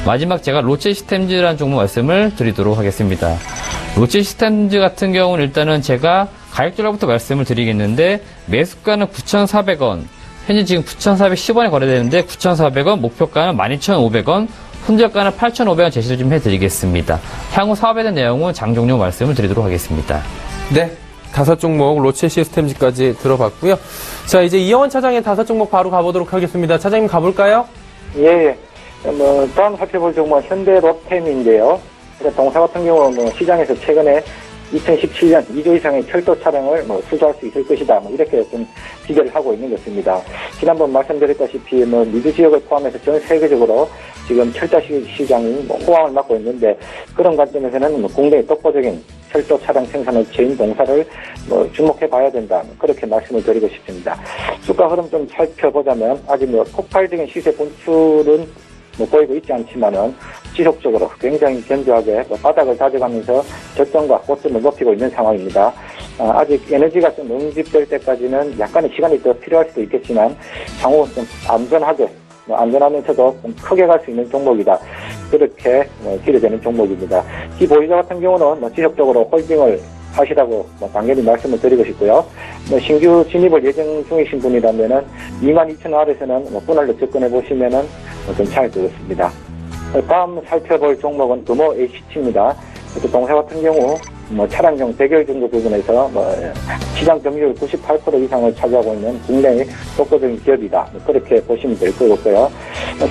마지막 제가 롯데 시스템즈라는 종목 말씀을 드리도록 하겠습니다. 롯데 시스템즈 같은 경우는 일단은 제가 가격대로부터 말씀을 드리겠는데, 매수가는 9,400원, 현재 지금 9,410원에 거래되는데 9,400원, 목표가는 12,500원, 손절가는 8,500원 제시를 좀 해드리겠습니다. 향후 사업에 대한 내용은 장 종료 말씀을 드리도록 하겠습니다. 네. 5종목 롯데 시스템즈까지 들어봤고요. 자, 이제 이영원 차장의 5종목 바로 가보도록 하겠습니다. 차장님 가볼까요? 예. 다음 살펴볼 종목은 현대 롯템인데요. 동사 같은 경우는 시장에서 최근에 2017년 2조 이상의 철도 차량을 수주할 수 있을 것이다. 이렇게 좀 기대를 하고 있는 것입니다. 지난번 말씀드렸다시피 미주 지역을 포함해서 전 세계적으로 지금 철도 시장이 호황을 맞고 있는데, 그런 관점에서는 국내의 독보적인 철도 차량 생산의 제인 동사를 주목해 봐야 된다. 그렇게 말씀을 드리고 싶습니다. 주가 흐름 좀 살펴보자면 아직 폭발적인 시세 분출은 보이고 있지 않지만은 지속적으로 굉장히 견고하게 바닥을 다져가면서 저점과 고점을 높이고 있는 상황입니다. 아직 에너지가 좀 응집될 때까지는 약간의 시간이 더 필요할 수도 있겠지만, 향후 좀 안전하게, 안전하면서도 좀 크게 갈 수 있는 종목이다. 그렇게 기대되는 종목입니다. 이 보유자 같은 경우는 지속적으로 홀딩을 하시라고 당연히 말씀을 드리고 싶고요. 신규 진입을 예정 중이신 분이라면은 22,000원 아래서는 분할로 접근해 보시면은 괜찮을 것 같습니다. 다음 살펴볼 종목은 금호 ACT입니다. 동사 같은 경우 차량용 대결 정도 부분에서 시장 점유율 98% 이상을 차지하고 있는 국내의 독보적인 기업이다. 그렇게 보시면 될 것 같고요.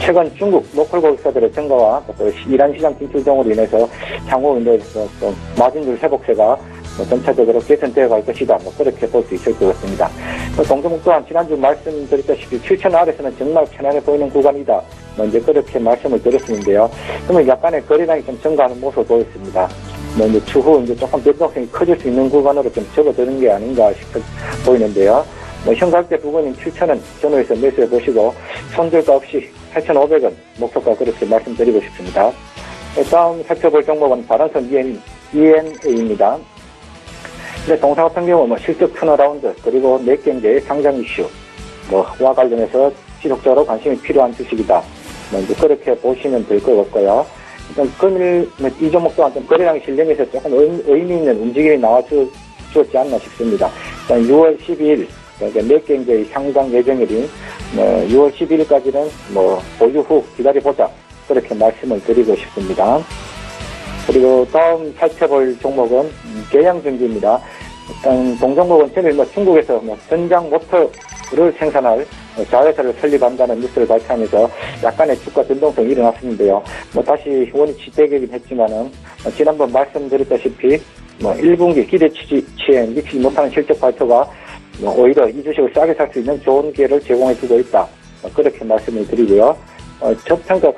최근 중국 로컬 고객사들의 증가와 또 이란 시장 진출 등으로 인해서 향후 마진율 회복세가 전체적으로 개선되어 갈 것이다. 그렇게 볼 수 있을 것 같습니다. 동종목 또한 지난주 말씀드렸다시피 7,000원 아래서는 정말 편안해 보이는 구간이다. 이제 그렇게 말씀을 드렸었는데요. 그러면 약간의 거래량이 좀 증가하는 모습을 보였습니다. 이제 추후 이제 조금 변동성이 커질 수 있는 구간으로 좀 접어드는 게 아닌가 싶어 보이는데요. 현가격대 부분인 7,000원 전후에서 매수해 보시고, 손절가 없이 8,500원 목표가 그렇게 말씀드리고 싶습니다. 다음 살펴볼 종목은 바른선 ENA입니다. 동사 같은 경우 실적 턴어라운드, 그리고 내경제의 상장 이슈 와 관련해서 지속적으로 관심이 필요한 주식이다. 이제 그렇게 보시면 될 것 같고요. 일단 금일 이 종목 또한 좀 거래량이 실리면서 조금 의미 있는 움직임이 나와주었지 않나 싶습니다. 일단 6월 12일 그러니까 내경제의 상장 예정일인 6월 12일까지는 보유 후 기다려보자. 그렇게 말씀을 드리고 싶습니다. 그리고 다음 살펴볼 종목은 계양전기입니다. 일단 동종목은 전일 중국에서 전장 모터를 생산할 자회사를 설립한다는 뉴스를 발표하면서 약간의 주가 변동성이 일어났었는데요. 다시 원이 지대되긴 했지만은 지난번 말씀드렸다시피 1분기 기대치에 미치지 못하는 실적 발표가 오히려 이 주식을 싸게 살 수 있는 좋은 기회를 제공해주고 있다. 그렇게 말씀을 드리고요. 저평가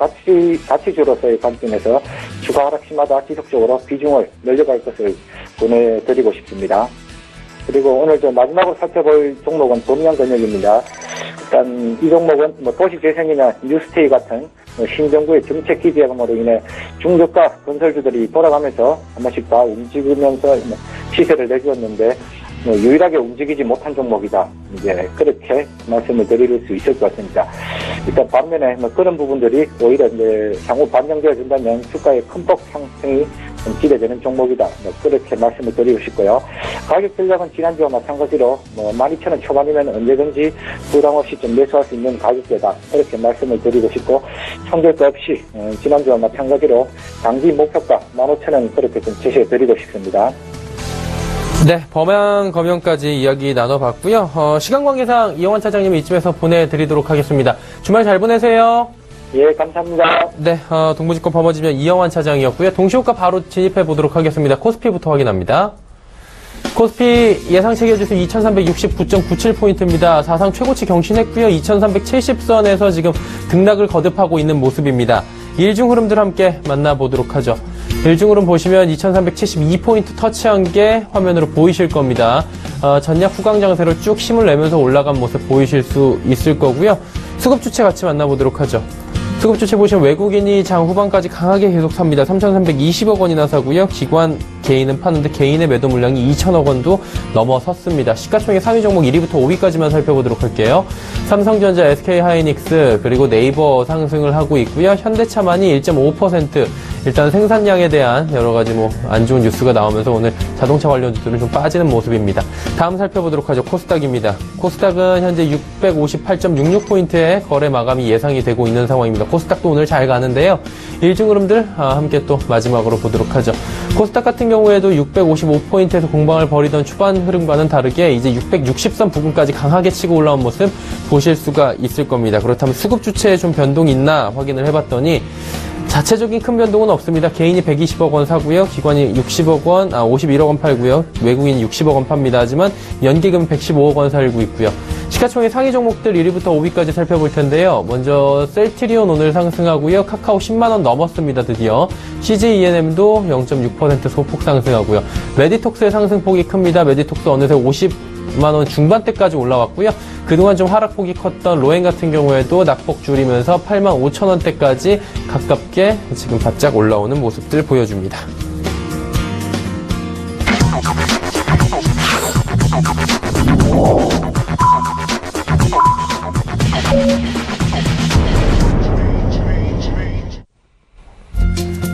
가치주로서의 관점에서 주가 하락시마다 지속적으로 비중을 늘려갈 것을 권해드리고 싶습니다. 그리고 오늘 마지막으로 살펴볼 종목은 동양건력입니다. 일단 이 종목은 도시재생이나 뉴스테이 같은 신정부의 정책 기대감으로 인해 중저가 건설주들이 돌아가면서 한 번씩 다 움직이면서 시세를 내주었는데, 유일하게 움직이지 못한 종목이다. 이제 그렇게 말씀을 드릴 수 있을 것 같습니다. 일단 반면에 그런 부분들이 오히려 이제 향후 반영되어 준다면 주가의 큰 폭 상승이 좀 기대되는 종목이다. 그렇게 말씀을 드리고 싶고요. 가격 전략은 지난주와 마찬가지로 12,000원 초반이면 언제든지 부담 없이 좀 매수할 수 있는 가격대다. 그렇게 말씀을 드리고 싶고, 청결가 없이 지난주와 마찬가지로 단기 목표가 15,000원 그렇게 좀 제시해 드리고 싶습니다. 네, 범양 검역까지 이야기 나눠봤고요. 시간 관계상 이영환 차장님 이쯤에서 보내드리도록 하겠습니다. 주말 잘 보내세요. 예, 감사합니다. 네, 동부지권 범어지면 이영환 차장이었고요. 동시호가 바로 진입해 보도록 하겠습니다. 코스피부터 확인합니다. 코스피 예상 체결지수 2369.97포인트입니다. 사상 최고치 경신했고요. 2370선에서 지금 등락을 거듭하고 있는 모습입니다. 일중 흐름들 함께 만나보도록 하죠. 일중 흐름 보시면 2372포인트 터치한 게 화면으로 보이실 겁니다. 전략 후강 장세로 쭉 힘을 내면서 올라간 모습 보이실 수 있을 거고요. 수급 주체 같이 만나보도록 하죠. 수급 주체 보시면 외국인이 장 후반까지 강하게 계속 삽니다. 3,320억 원이나 사고요. 기관, 개인은 파는데 개인의 매도 물량이 2천억 원도 넘어섰습니다. 시가총액 상위 종목 1위부터 5위까지만 살펴보도록 할게요. 삼성전자, SK하이닉스, 그리고 네이버 상승을 하고 있고요. 현대차만이 1.5%, 일단 생산량에 대한 여러 가지 안 좋은 뉴스가 나오면서 오늘 자동차 관련주들은 좀 빠지는 모습입니다. 다음 살펴보도록 하죠. 코스닥입니다. 코스닥은 현재 650.86포인트의 거래 마감이 예상이 되고 있는 상황입니다. 코스닥도 오늘 잘 가는데요. 일중 흐름들 함께 또 마지막으로 보도록 하죠. 코스닥 같은 경우에도 655포인트에서 공방을 벌이던 추반 흐름과는 다르게 이제 660선 부근까지 강하게 치고 올라온 모습 보실 수가 있을 겁니다. 그렇다면 수급 주체에 좀 변동이 있나 확인을 해봤더니 자체적인 큰 변동은 없습니다. 개인이 120억 원 사고요. 기관이 60억 원, 51억 원 팔고요. 외국인이 60억 원 팝니다. 하지만 연기금 115억 원 살고 있고요. 시가총액 상위 종목들 1위부터 5위까지 살펴볼 텐데요. 먼저 셀트리온 오늘 상승하고요. 카카오 10만 원 넘었습니다. 드디어. CJ ENM도 0.6% 소폭 상승하고요. 메디톡스의 상승폭이 큽니다. 메디톡스 어느새 50만 원 중반대까지 올라왔고요. 그동안 좀 하락폭이 컸던 로엔 같은 경우에도 낙폭 줄이면서 8만 5천 원대까지 가깝게 지금 바짝 올라오는 모습들 보여줍니다.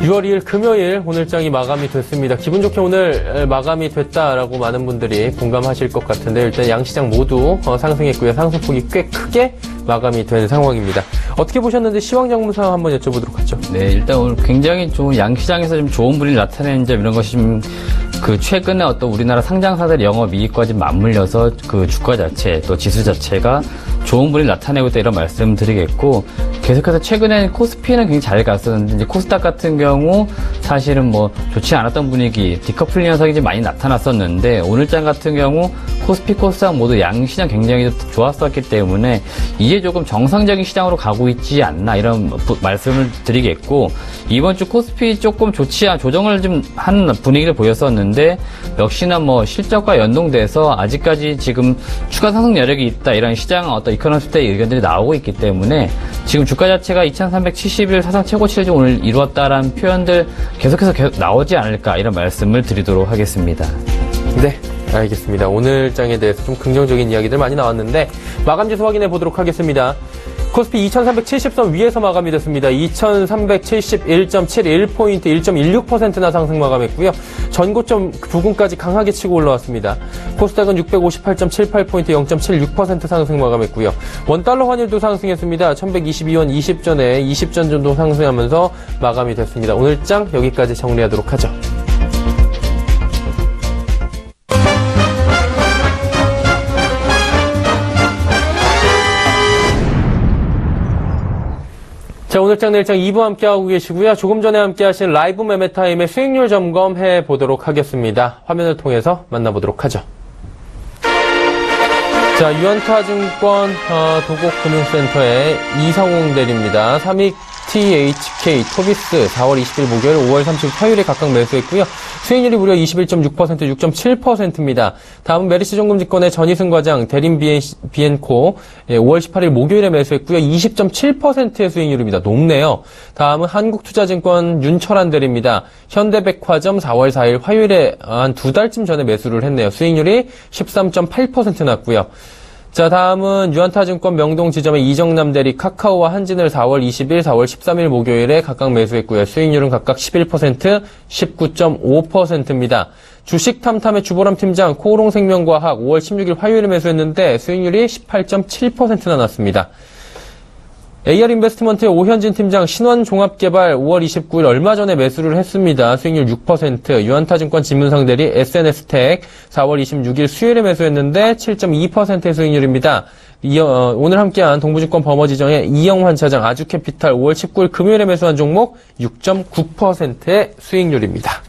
(6월 2일) 금요일 오늘장이 마감이 됐습니다. 기분 좋게 오늘 마감이 됐다라고 많은 분들이 공감하실 것 같은데, 일단 양시장 모두 상승했고요. 상승폭이 꽤 크게 마감이 된 상황입니다. 어떻게 보셨는지 시황장문 상황 한번 여쭤보도록 하죠. 네, 일단 오늘 굉장히 좋은 양시장에서 좀 좋은 분위기 나타내는 점, 이런 것이 좀 최근에 어떤 우리나라 상장사들의 영업이익과 좀 맞물려서 주가 자체, 또 지수 자체가 좋은 분위기 나타내고 있다, 이런 말씀 드리겠고, 계속해서 최근엔 코스피는 굉장히 잘 갔었는데, 이제 코스닥 같은 경우 사실은 좋지 않았던 분위기, 디커플링 현상이 좀 많이 나타났었는데, 오늘장 같은 경우 코스피, 코스닥 모두 양시장 굉장히 좋았었기 때문에 이제 조금 정상적인 시장으로 가고 있지 않나, 이런 말씀을 드리겠고, 이번 주 코스피 조금 좋지 않은 조정을 좀 한 분위기를 보였었는데, 역시나 실적과 연동돼서 아직까지 지금 추가 상승 여력이 있다, 이런 시장 어떤 이코노미스트의 의견들이 나오고 있기 때문에 지금 주가 자체가 2370일 사상 최고치를 좀 오늘 이루었다라는 표현들 계속해서 나오지 않을까, 이런 말씀을 드리도록 하겠습니다. 네, 알겠습니다. 오늘 장에 대해서 좀 긍정적인 이야기들 많이 나왔는데 마감지수 확인해 보도록 하겠습니다. 코스피 2370선 위에서 마감이 됐습니다. 2371.71포인트 1.16%나 상승 마감했고요. 전고점 부근까지 강하게 치고 올라왔습니다. 코스닥은 658.78포인트 0.76% 상승 마감했고요. 원달러 환율도 상승했습니다. 1122원 20전에 20전 정도 상승하면서 마감이 됐습니다. 오늘 장 여기까지 정리하도록 하죠. 자, 오늘장 내일장 2부 함께하고 계시고요. 조금 전에 함께하신 라이브 매매타임의 수익률 점검해 보도록 하겠습니다. 화면을 통해서 만나보도록 하죠. 자, 유한타증권 도곡금융센터의 이성웅 대리입니다. 삼익 THK, 토비스 4월 20일 목요일, 5월 30일 화요일에 각각 매수했고요. 수익률이 무려 21.6%, 6.7%입니다. 다음은 메리츠증권의 전희승 과장, 대림 비엔코 5월 18일 목요일에 매수했고요. 20.7%의 수익률입니다. 높네요. 다음은 한국투자증권 윤철한 대리입니다. 현대백화점 4월 4일 화요일에 한 2달쯤 전에 매수를 했네요. 수익률이 13.8% 났고요. 자, 다음은 유한타증권 명동지점의 이정남 대리, 카카오와 한진을 4월 20일, 4월 13일 목요일에 각각 매수했고요. 수익률은 각각 11%, 19.5%입니다. 주식탐탐의 주보람 팀장, 코오롱생명과학 5월 16일 화요일에 매수했는데 수익률이 18.7%나 났습니다. AR인베스트먼트의 오현진 팀장, 신원종합개발 5월 29일 얼마 전에 매수를 했습니다. 수익률 6%. 유한타증권 지문상 대리 SNS텍 4월 26일 수요일에 매수했는데 7.2%의 수익률입니다. 오늘 함께한 동부증권 버머지정의 이영환 차장, 아주캐피탈 5월 19일 금요일에 매수한 종목 6.9%의 수익률입니다.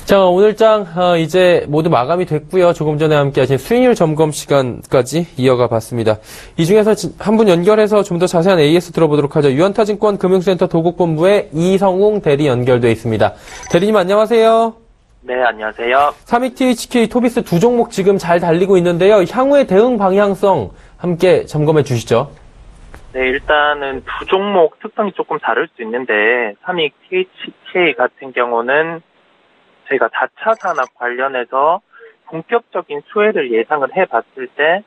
자, 오늘장 이제 모두 마감이 됐고요. 조금 전에 함께 하신 수익률 점검 시간까지 이어가 봤습니다. 이 중에서 한 분 연결해서 좀 더 자세한 AS 들어보도록 하죠. 유한타증권 금융센터 도곡본부의 이성웅 대리 연결돼 있습니다. 대리님 안녕하세요. 네, 안녕하세요. 삼익THK, 토비스 두 종목 지금 잘 달리고 있는데요. 향후의 대응 방향성 함께 점검해 주시죠. 네, 일단은 두 종목 특성이 조금 다를 수 있는데 삼익THK 같은 경우는 저희가 4차 산업 관련해서 본격적인 수혜를 예상을 해봤을 때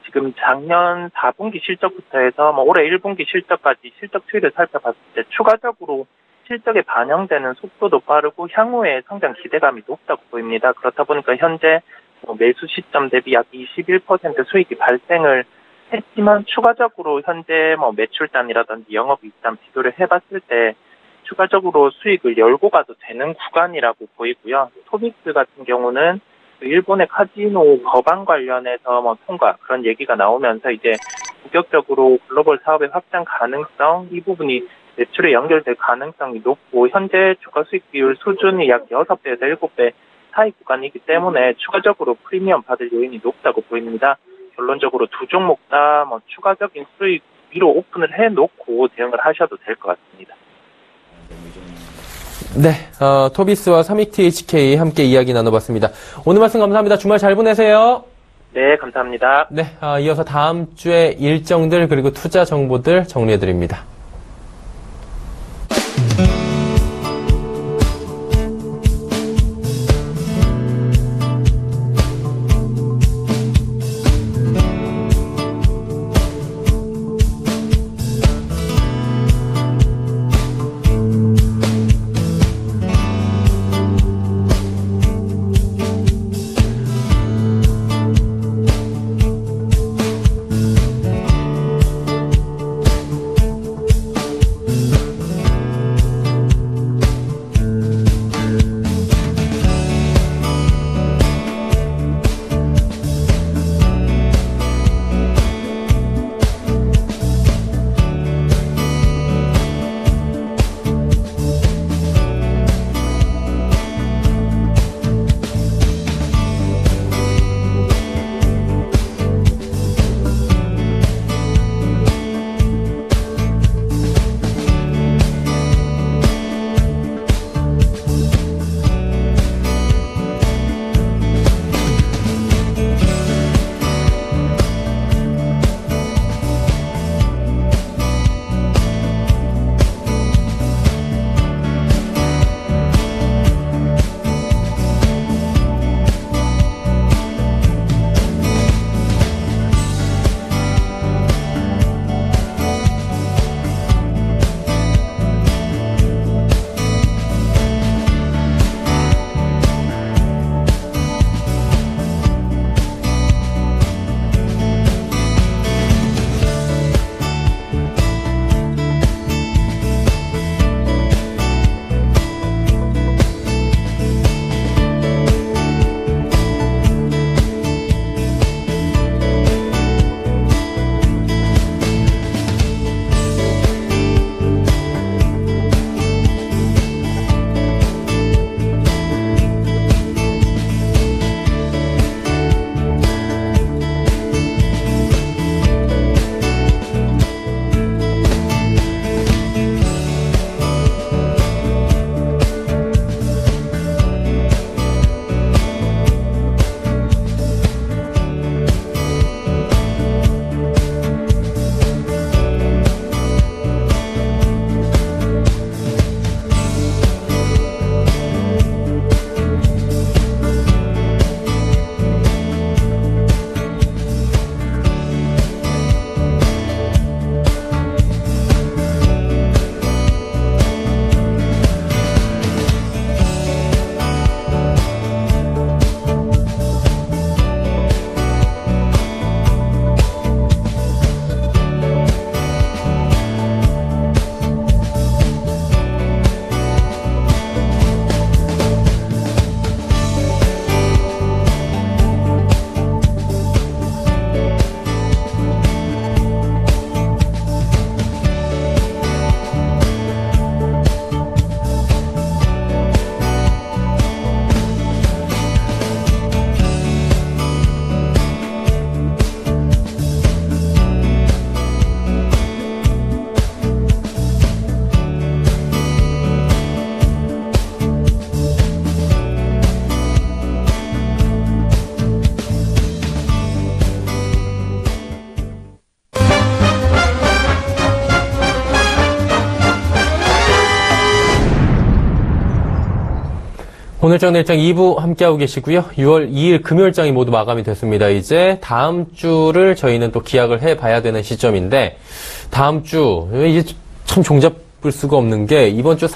지금 작년 4분기 실적부터 해서 올해 1분기 실적까지 실적 추이를 살펴봤을 때 추가적으로 실적에 반영되는 속도도 빠르고 향후에 성장 기대감이 높다고 보입니다. 그렇다 보니까 현재 매수 시점 대비 약 21% 수익이 발생을 했지만 추가적으로 현재 매출단이라든지 영업이익단 비교를 해봤을 때 추가적으로 수익을 열고 가도 되는 구간이라고 보이고요. 토비스 같은 경우는 일본의 카지노 법안 관련해서 통과 그런 얘기가 나오면서 이제 본격적으로 글로벌 사업의 확장 가능성 이 부분이 매출에 연결될 가능성이 높고 현재 주가 수익 비율 수준이 약 6배에서 7배 사이 구간이기 때문에 추가적으로 프리미엄 받을 요인이 높다고 보입니다. 결론적으로 두 종목 다 추가적인 수익 위로 오픈을 해놓고 대응을 하셔도 될 것 같습니다. 네, 토비스와 삼익THK 함께 이야기 나눠봤습니다. 오늘 말씀 감사합니다. 주말 잘 보내세요. 네, 감사합니다. 네, 이어서 다음 주에 일정들 그리고 투자 정보들 정리해드립니다. 오늘장 내일장 2부 함께하고 계시고요. 6월 2일 금요일장이 모두 마감이 됐습니다. 이제 다음 주를 저희는 또 기약을 해봐야 되는 시점인데 다음 주 이제 참 종잡을 수가 없는 게 이번 주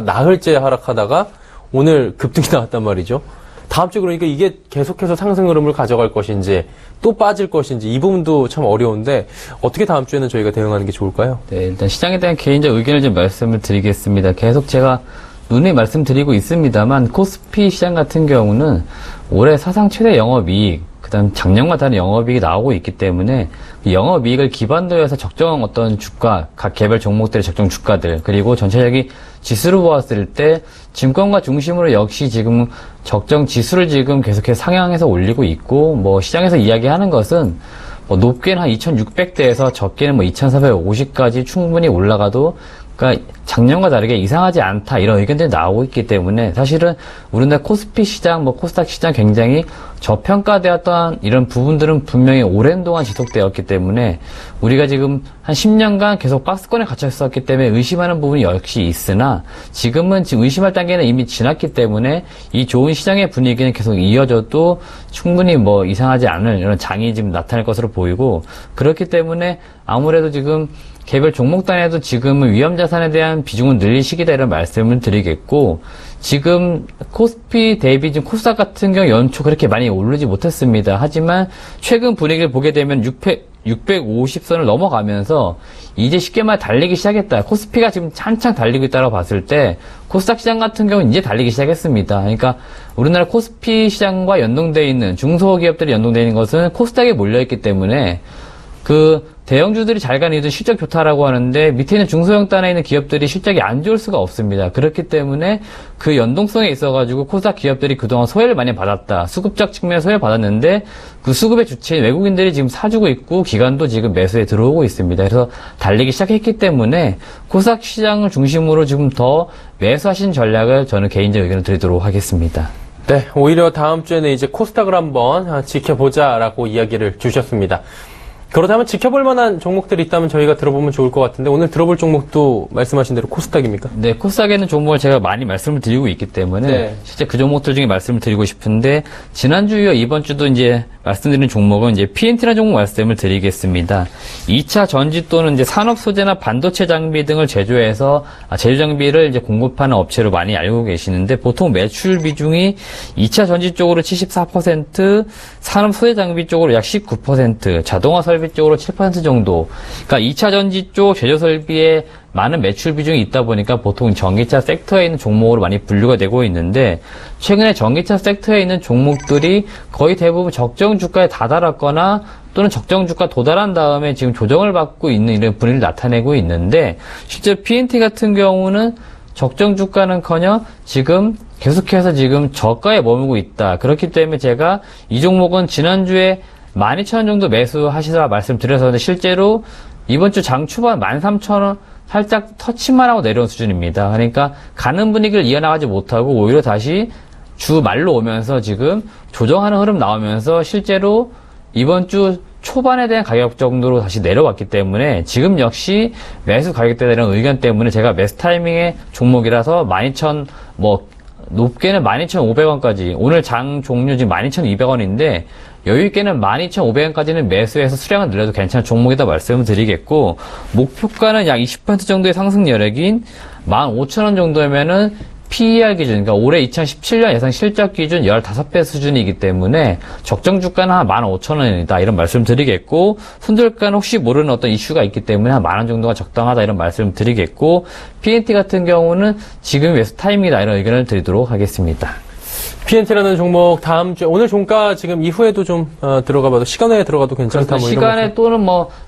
나흘째 하락하다가 오늘 급등이 나왔단 말이죠. 다음 주 그러니까 이게 계속해서 상승 흐름을 가져갈 것인지 또 빠질 것인지 이 부분도 참 어려운데 어떻게 다음 주에는 저희가 대응하는 게 좋을까요? 네, 일단 시장에 대한 개인적 의견을 좀 말씀을 드리겠습니다. 계속 제가 누누이 말씀드리고 있습니다만 코스피 시장 같은 경우는 올해 사상 최대 영업이익, 그다음 작년과 다른 영업이익이 나오고 있기 때문에 영업이익을 기반으로 해서 적정한 어떤 주가, 각 개별 종목들의 적정 주가들, 그리고 전체적인 지수를 보았을 때 증권가 중심으로 역시 지금 적정 지수를 지금 계속해서 상향해서 올리고 있고, 뭐 시장에서 이야기하는 것은 뭐 높게는 한 2600대에서 적게는 뭐 2450까지 충분히 올라가도 그러니까 작년과 다르게 이상하지 않다 이런 의견들이 나오고 있기 때문에 사실은 우리나라 코스피 시장, 뭐 코스닥 시장 굉장히 저평가되었던 이런 부분들은 분명히 오랜 동안 지속되었기 때문에 우리가 지금 한 10년간 계속 박스권에 갇혀 있었기 때문에 의심하는 부분이 역시 있으나 지금은 지금 의심할 단계는 이미 지났기 때문에 이 좋은 시장의 분위기는 계속 이어져도 충분히 뭐 이상하지 않은 이런 장이 지금 나타날 것으로 보이고 그렇기 때문에 아무래도 지금 개별 종목 단에도 지금은 위험 자산에 대한 비중을 늘릴 시기다 이런 말씀을 드리겠고 지금 코스피 대비 지금 코스닥 같은 경우 연초 그렇게 많이 오르지 못했습니다. 하지만 최근 분위기를 보게 되면 650선을 넘어가면서 이제 쉽게 말 달리기 시작했다. 코스피가 지금 한창 달리고 있다고 봤을 때 코스닥 시장 같은 경우는 이제 달리기 시작했습니다. 그러니까 우리나라 코스피 시장과 연동되어 있는 중소기업들이 연동되어 있는 것은 코스닥에 몰려있기 때문에 그 대형주들이 잘 가는 이유도 실적 좋다라고 하는데 밑에 있는 중소형 단에 있는 기업들이 실적이 안 좋을 수가 없습니다. 그렇기 때문에 그 연동성에 있어가지고 코스닥 기업들이 그동안 소외를 많이 받았다. 수급적 측면에 소외를 받았는데 그 수급의 주체인 외국인들이 지금 사주고 있고 기관도 지금 매수에 들어오고 있습니다. 그래서 달리기 시작했기 때문에 코스닥 시장을 중심으로 지금 더 매수하신 전략을 저는 개인적 의견을 드리도록 하겠습니다. 네, 오히려 다음 주에는 이제 코스닥을 한번 지켜보자라고 이야기를 주셨습니다. 그렇다면 지켜볼 만한 종목들이 있다면 저희가 들어보면 좋을 것 같은데 오늘 들어볼 종목도 말씀하신 대로 코스닥입니까? 네, 코스닥에는 종목을 제가 많이 말씀을 드리고 있기 때문에 네. 실제 그 종목들 중에 말씀을 드리고 싶은데 지난주 이어 이번 주도 이제 말씀드린 종목은 이제 PNT라는 종목 말씀을 드리겠습니다. 2차 전지 또는 이제 산업 소재나 반도체 장비 등을 제조해서 제조 장비를 이제 공급하는 업체로 많이 알고 계시는데 보통 매출 비중이 2차 전지 쪽으로 74%, 산업 소재 장비 쪽으로 약 19%, 자동화 설비 쪽으로 7% 정도. 그러니까 2차 전지 쪽 제조 설비에 많은 매출 비중이 있다 보니까 보통 전기차 섹터에 있는 종목으로 많이 분류가 되고 있는데 최근에 전기차 섹터에 있는 종목들이 거의 대부분 적정 주가에 다다랐거나 또는 적정 주가 도달한 다음에 지금 조정을 받고 있는 이런 분위기를 나타내고 있는데 실제 PNT 같은 경우는 적정 주가는커녕 지금 계속해서 지금 저가에 머물고 있다. 그렇기 때문에 제가 이 종목은 지난주에 12,000원 정도 매수하시라 말씀드렸었는데 실제로 이번 주 장 초반 13,000원 살짝 터치만 하고 내려온 수준입니다. 그러니까 가는 분위기를 이어나가지 못하고 오히려 다시 주 말로 오면서 지금 조정하는 흐름 나오면서 실제로 이번 주 초반에 대한 가격 정도로 다시 내려왔기 때문에 지금 역시 매수 가격대에 대한 의견 때문에 제가 매수 타이밍의 종목이라서 12,000 높게는 12,500원까지 오늘 장 종료 지금 12,200원인데 여유있게는 12,500원까지는 매수해서 수량을 늘려도 괜찮은 종목이다 말씀을 드리겠고 목표가는 약 20% 정도의 상승 여력인 15,000원 정도면은 PER 기준, 그러니까 올해 2017년 예상 실적 기준 15배 수준이기 때문에 적정 주가는 한 15,000원이다 이런 말씀 드리겠고 손절가는 혹시 모르는 어떤 이슈가 있기 때문에 한 10,000원 정도가 적당하다 이런 말씀 드리겠고 PNT 같은 경우는 지금 매수 타임이다 이런 의견을 드리도록 하겠습니다. PNT라는 종목 다음 주에 오늘 종가 지금 이후에도 좀 들어가봐도 시간에 들어가도 괜찮다. 뭐 시간에 또는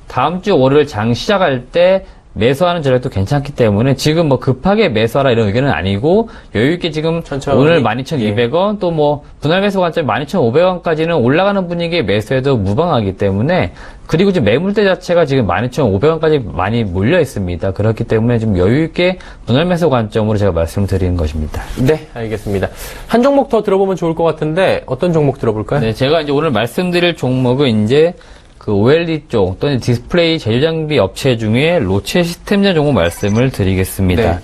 다음 주 월요일 장 시작할 때 매수하는 전략도 괜찮기 때문에 지금 급하게 매수하라 이런 의견은 아니고 여유있게 지금 천천히. 오늘 12,200원 또 분할 매수 관점 12,500원까지는 올라가는 분위기에 매수해도 무방하기 때문에 그리고 지금 매물대 자체가 지금 12,500원까지 많이 몰려 있습니다. 그렇기 때문에 좀 여유있게 분할 매수 관점으로 제가 말씀드리는 것입니다. 네, 알겠습니다. 한 종목 더 들어보면 좋을 것 같은데 어떤 종목 들어볼까요? 네, 제가 이제 오늘 말씀드릴 종목은 이제 그 OLED 쪽 또는 디스플레이 제조 장비 업체 중에 로체 시스템전 종목 말씀을 드리겠습니다. 네.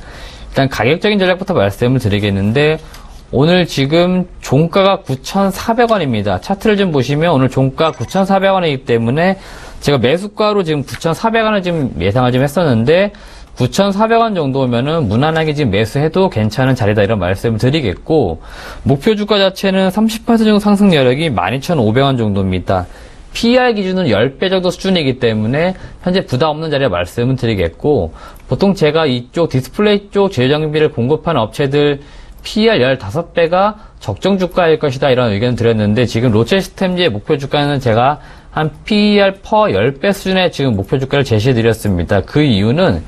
일단 가격적인 전략부터 말씀을 드리겠는데 오늘 지금 종가가 9,400원입니다. 차트를 좀 보시면 오늘 종가 9,400원이기 때문에 제가 매수가로 지금 9,400원을 지금 예상을 좀 했었는데 9,400원 정도면은 무난하게 지금 매수해도 괜찮은 자리다 이런 말씀을 드리겠고 목표 주가 자체는 30% 정도 상승 여력이 12,500원 정도입니다. PER 기준은 10배 정도 수준이기 때문에 현재 부담 없는 자리에 말씀을 드리겠고 보통 제가 이쪽 디스플레이 쪽 제휴장비를 공급하는 업체들 PER 15배가 적정 주가일 것이다 이런 의견을 드렸는데 지금 롯데시스템즈의 목표 주가는 제가 한 PER per 10배 수준의 지금 목표 주가를 제시해 드렸습니다. 그 이유는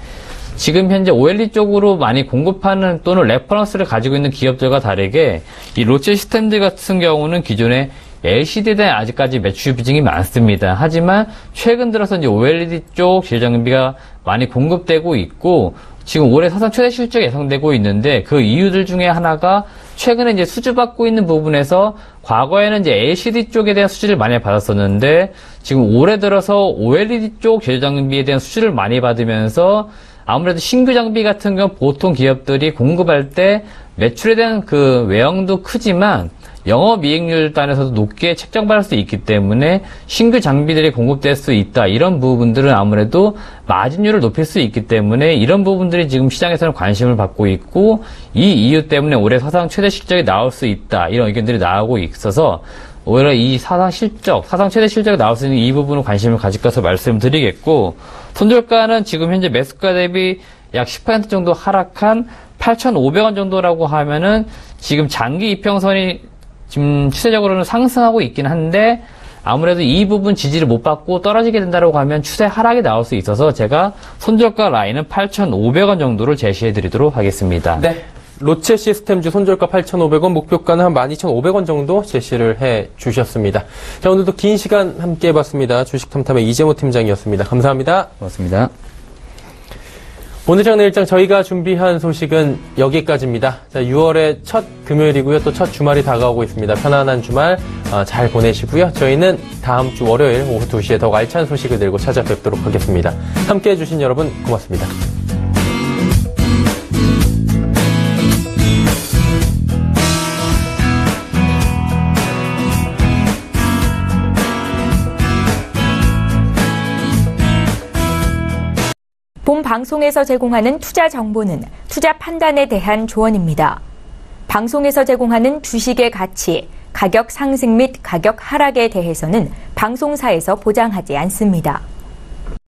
지금 현재 OLED 쪽으로 많이 공급하는 또는 레퍼런스를 가지고 있는 기업들과 다르게 이 롯데시스템즈 같은 경우는 기존에 LCD에 대한 아직까지 매출 비중이 많습니다. 하지만 최근 들어서 이제 OLED 쪽 제휴장비가 많이 공급되고 있고 지금 올해 사상 최대 실적이 예상되고 있는데 그 이유들 중에 하나가 최근에 이제 수주받고 있는 부분에서 과거에는 이제 LCD 쪽에 대한 수주를 많이 받았었는데 지금 올해 들어서 OLED 쪽 제휴장비에 대한 수주를 많이 받으면서 아무래도 신규 장비 같은 경우 보통 기업들이 공급할 때 매출에 대한 그 외형도 크지만 영업이익률 단에서도 높게 책정받을 수 있기 때문에 신규 장비들이 공급될 수 있다. 이런 부분들은 아무래도 마진율을 높일 수 있기 때문에 이런 부분들이 지금 시장에서는 관심을 받고 있고 이 이유 때문에 올해 사상 최대 실적이 나올 수 있다. 이런 의견들이 나오고 있어서 오히려 이 사상 최대 실적이 나올 수 있는 이 부분을 관심을 가질 것을 말씀드리겠고 손절가는 지금 현재 매수가 대비 약 10% 정도 하락한 8,500원 정도라고 하면은 지금 장기 이평선이 지금 추세적으로는 상승하고 있긴 한데 아무래도 이 부분 지지를 못 받고 떨어지게 된다고 하면 추세 하락이 나올 수 있어서 제가 손절가 라인은 8,500원 정도를 제시해 드리도록 하겠습니다. 네. 롯데시스템즈 손절가 8,500원, 목표가는 한 12,500원 정도 제시를 해 주셨습니다. 자, 오늘도 긴 시간 함께 해봤습니다. 주식탐탐의 이재모 팀장이었습니다. 감사합니다. 고맙습니다. 오늘 장내일장 저희가 준비한 소식은 여기까지입니다. 자, 6월의 첫 금요일이고요. 또 첫 주말이 다가오고 있습니다. 편안한 주말 잘 보내시고요. 저희는 다음 주 월요일 오후 2시에 더욱 알찬 소식을 들고 찾아뵙도록 하겠습니다. 함께해 주신 여러분 고맙습니다. 본 방송에서 제공하는 투자 정보는 투자 판단에 대한 조언입니다. 방송에서 제공하는 주식의 가치, 가격 상승 및 가격 하락에 대해서는 방송사에서 보장하지 않습니다.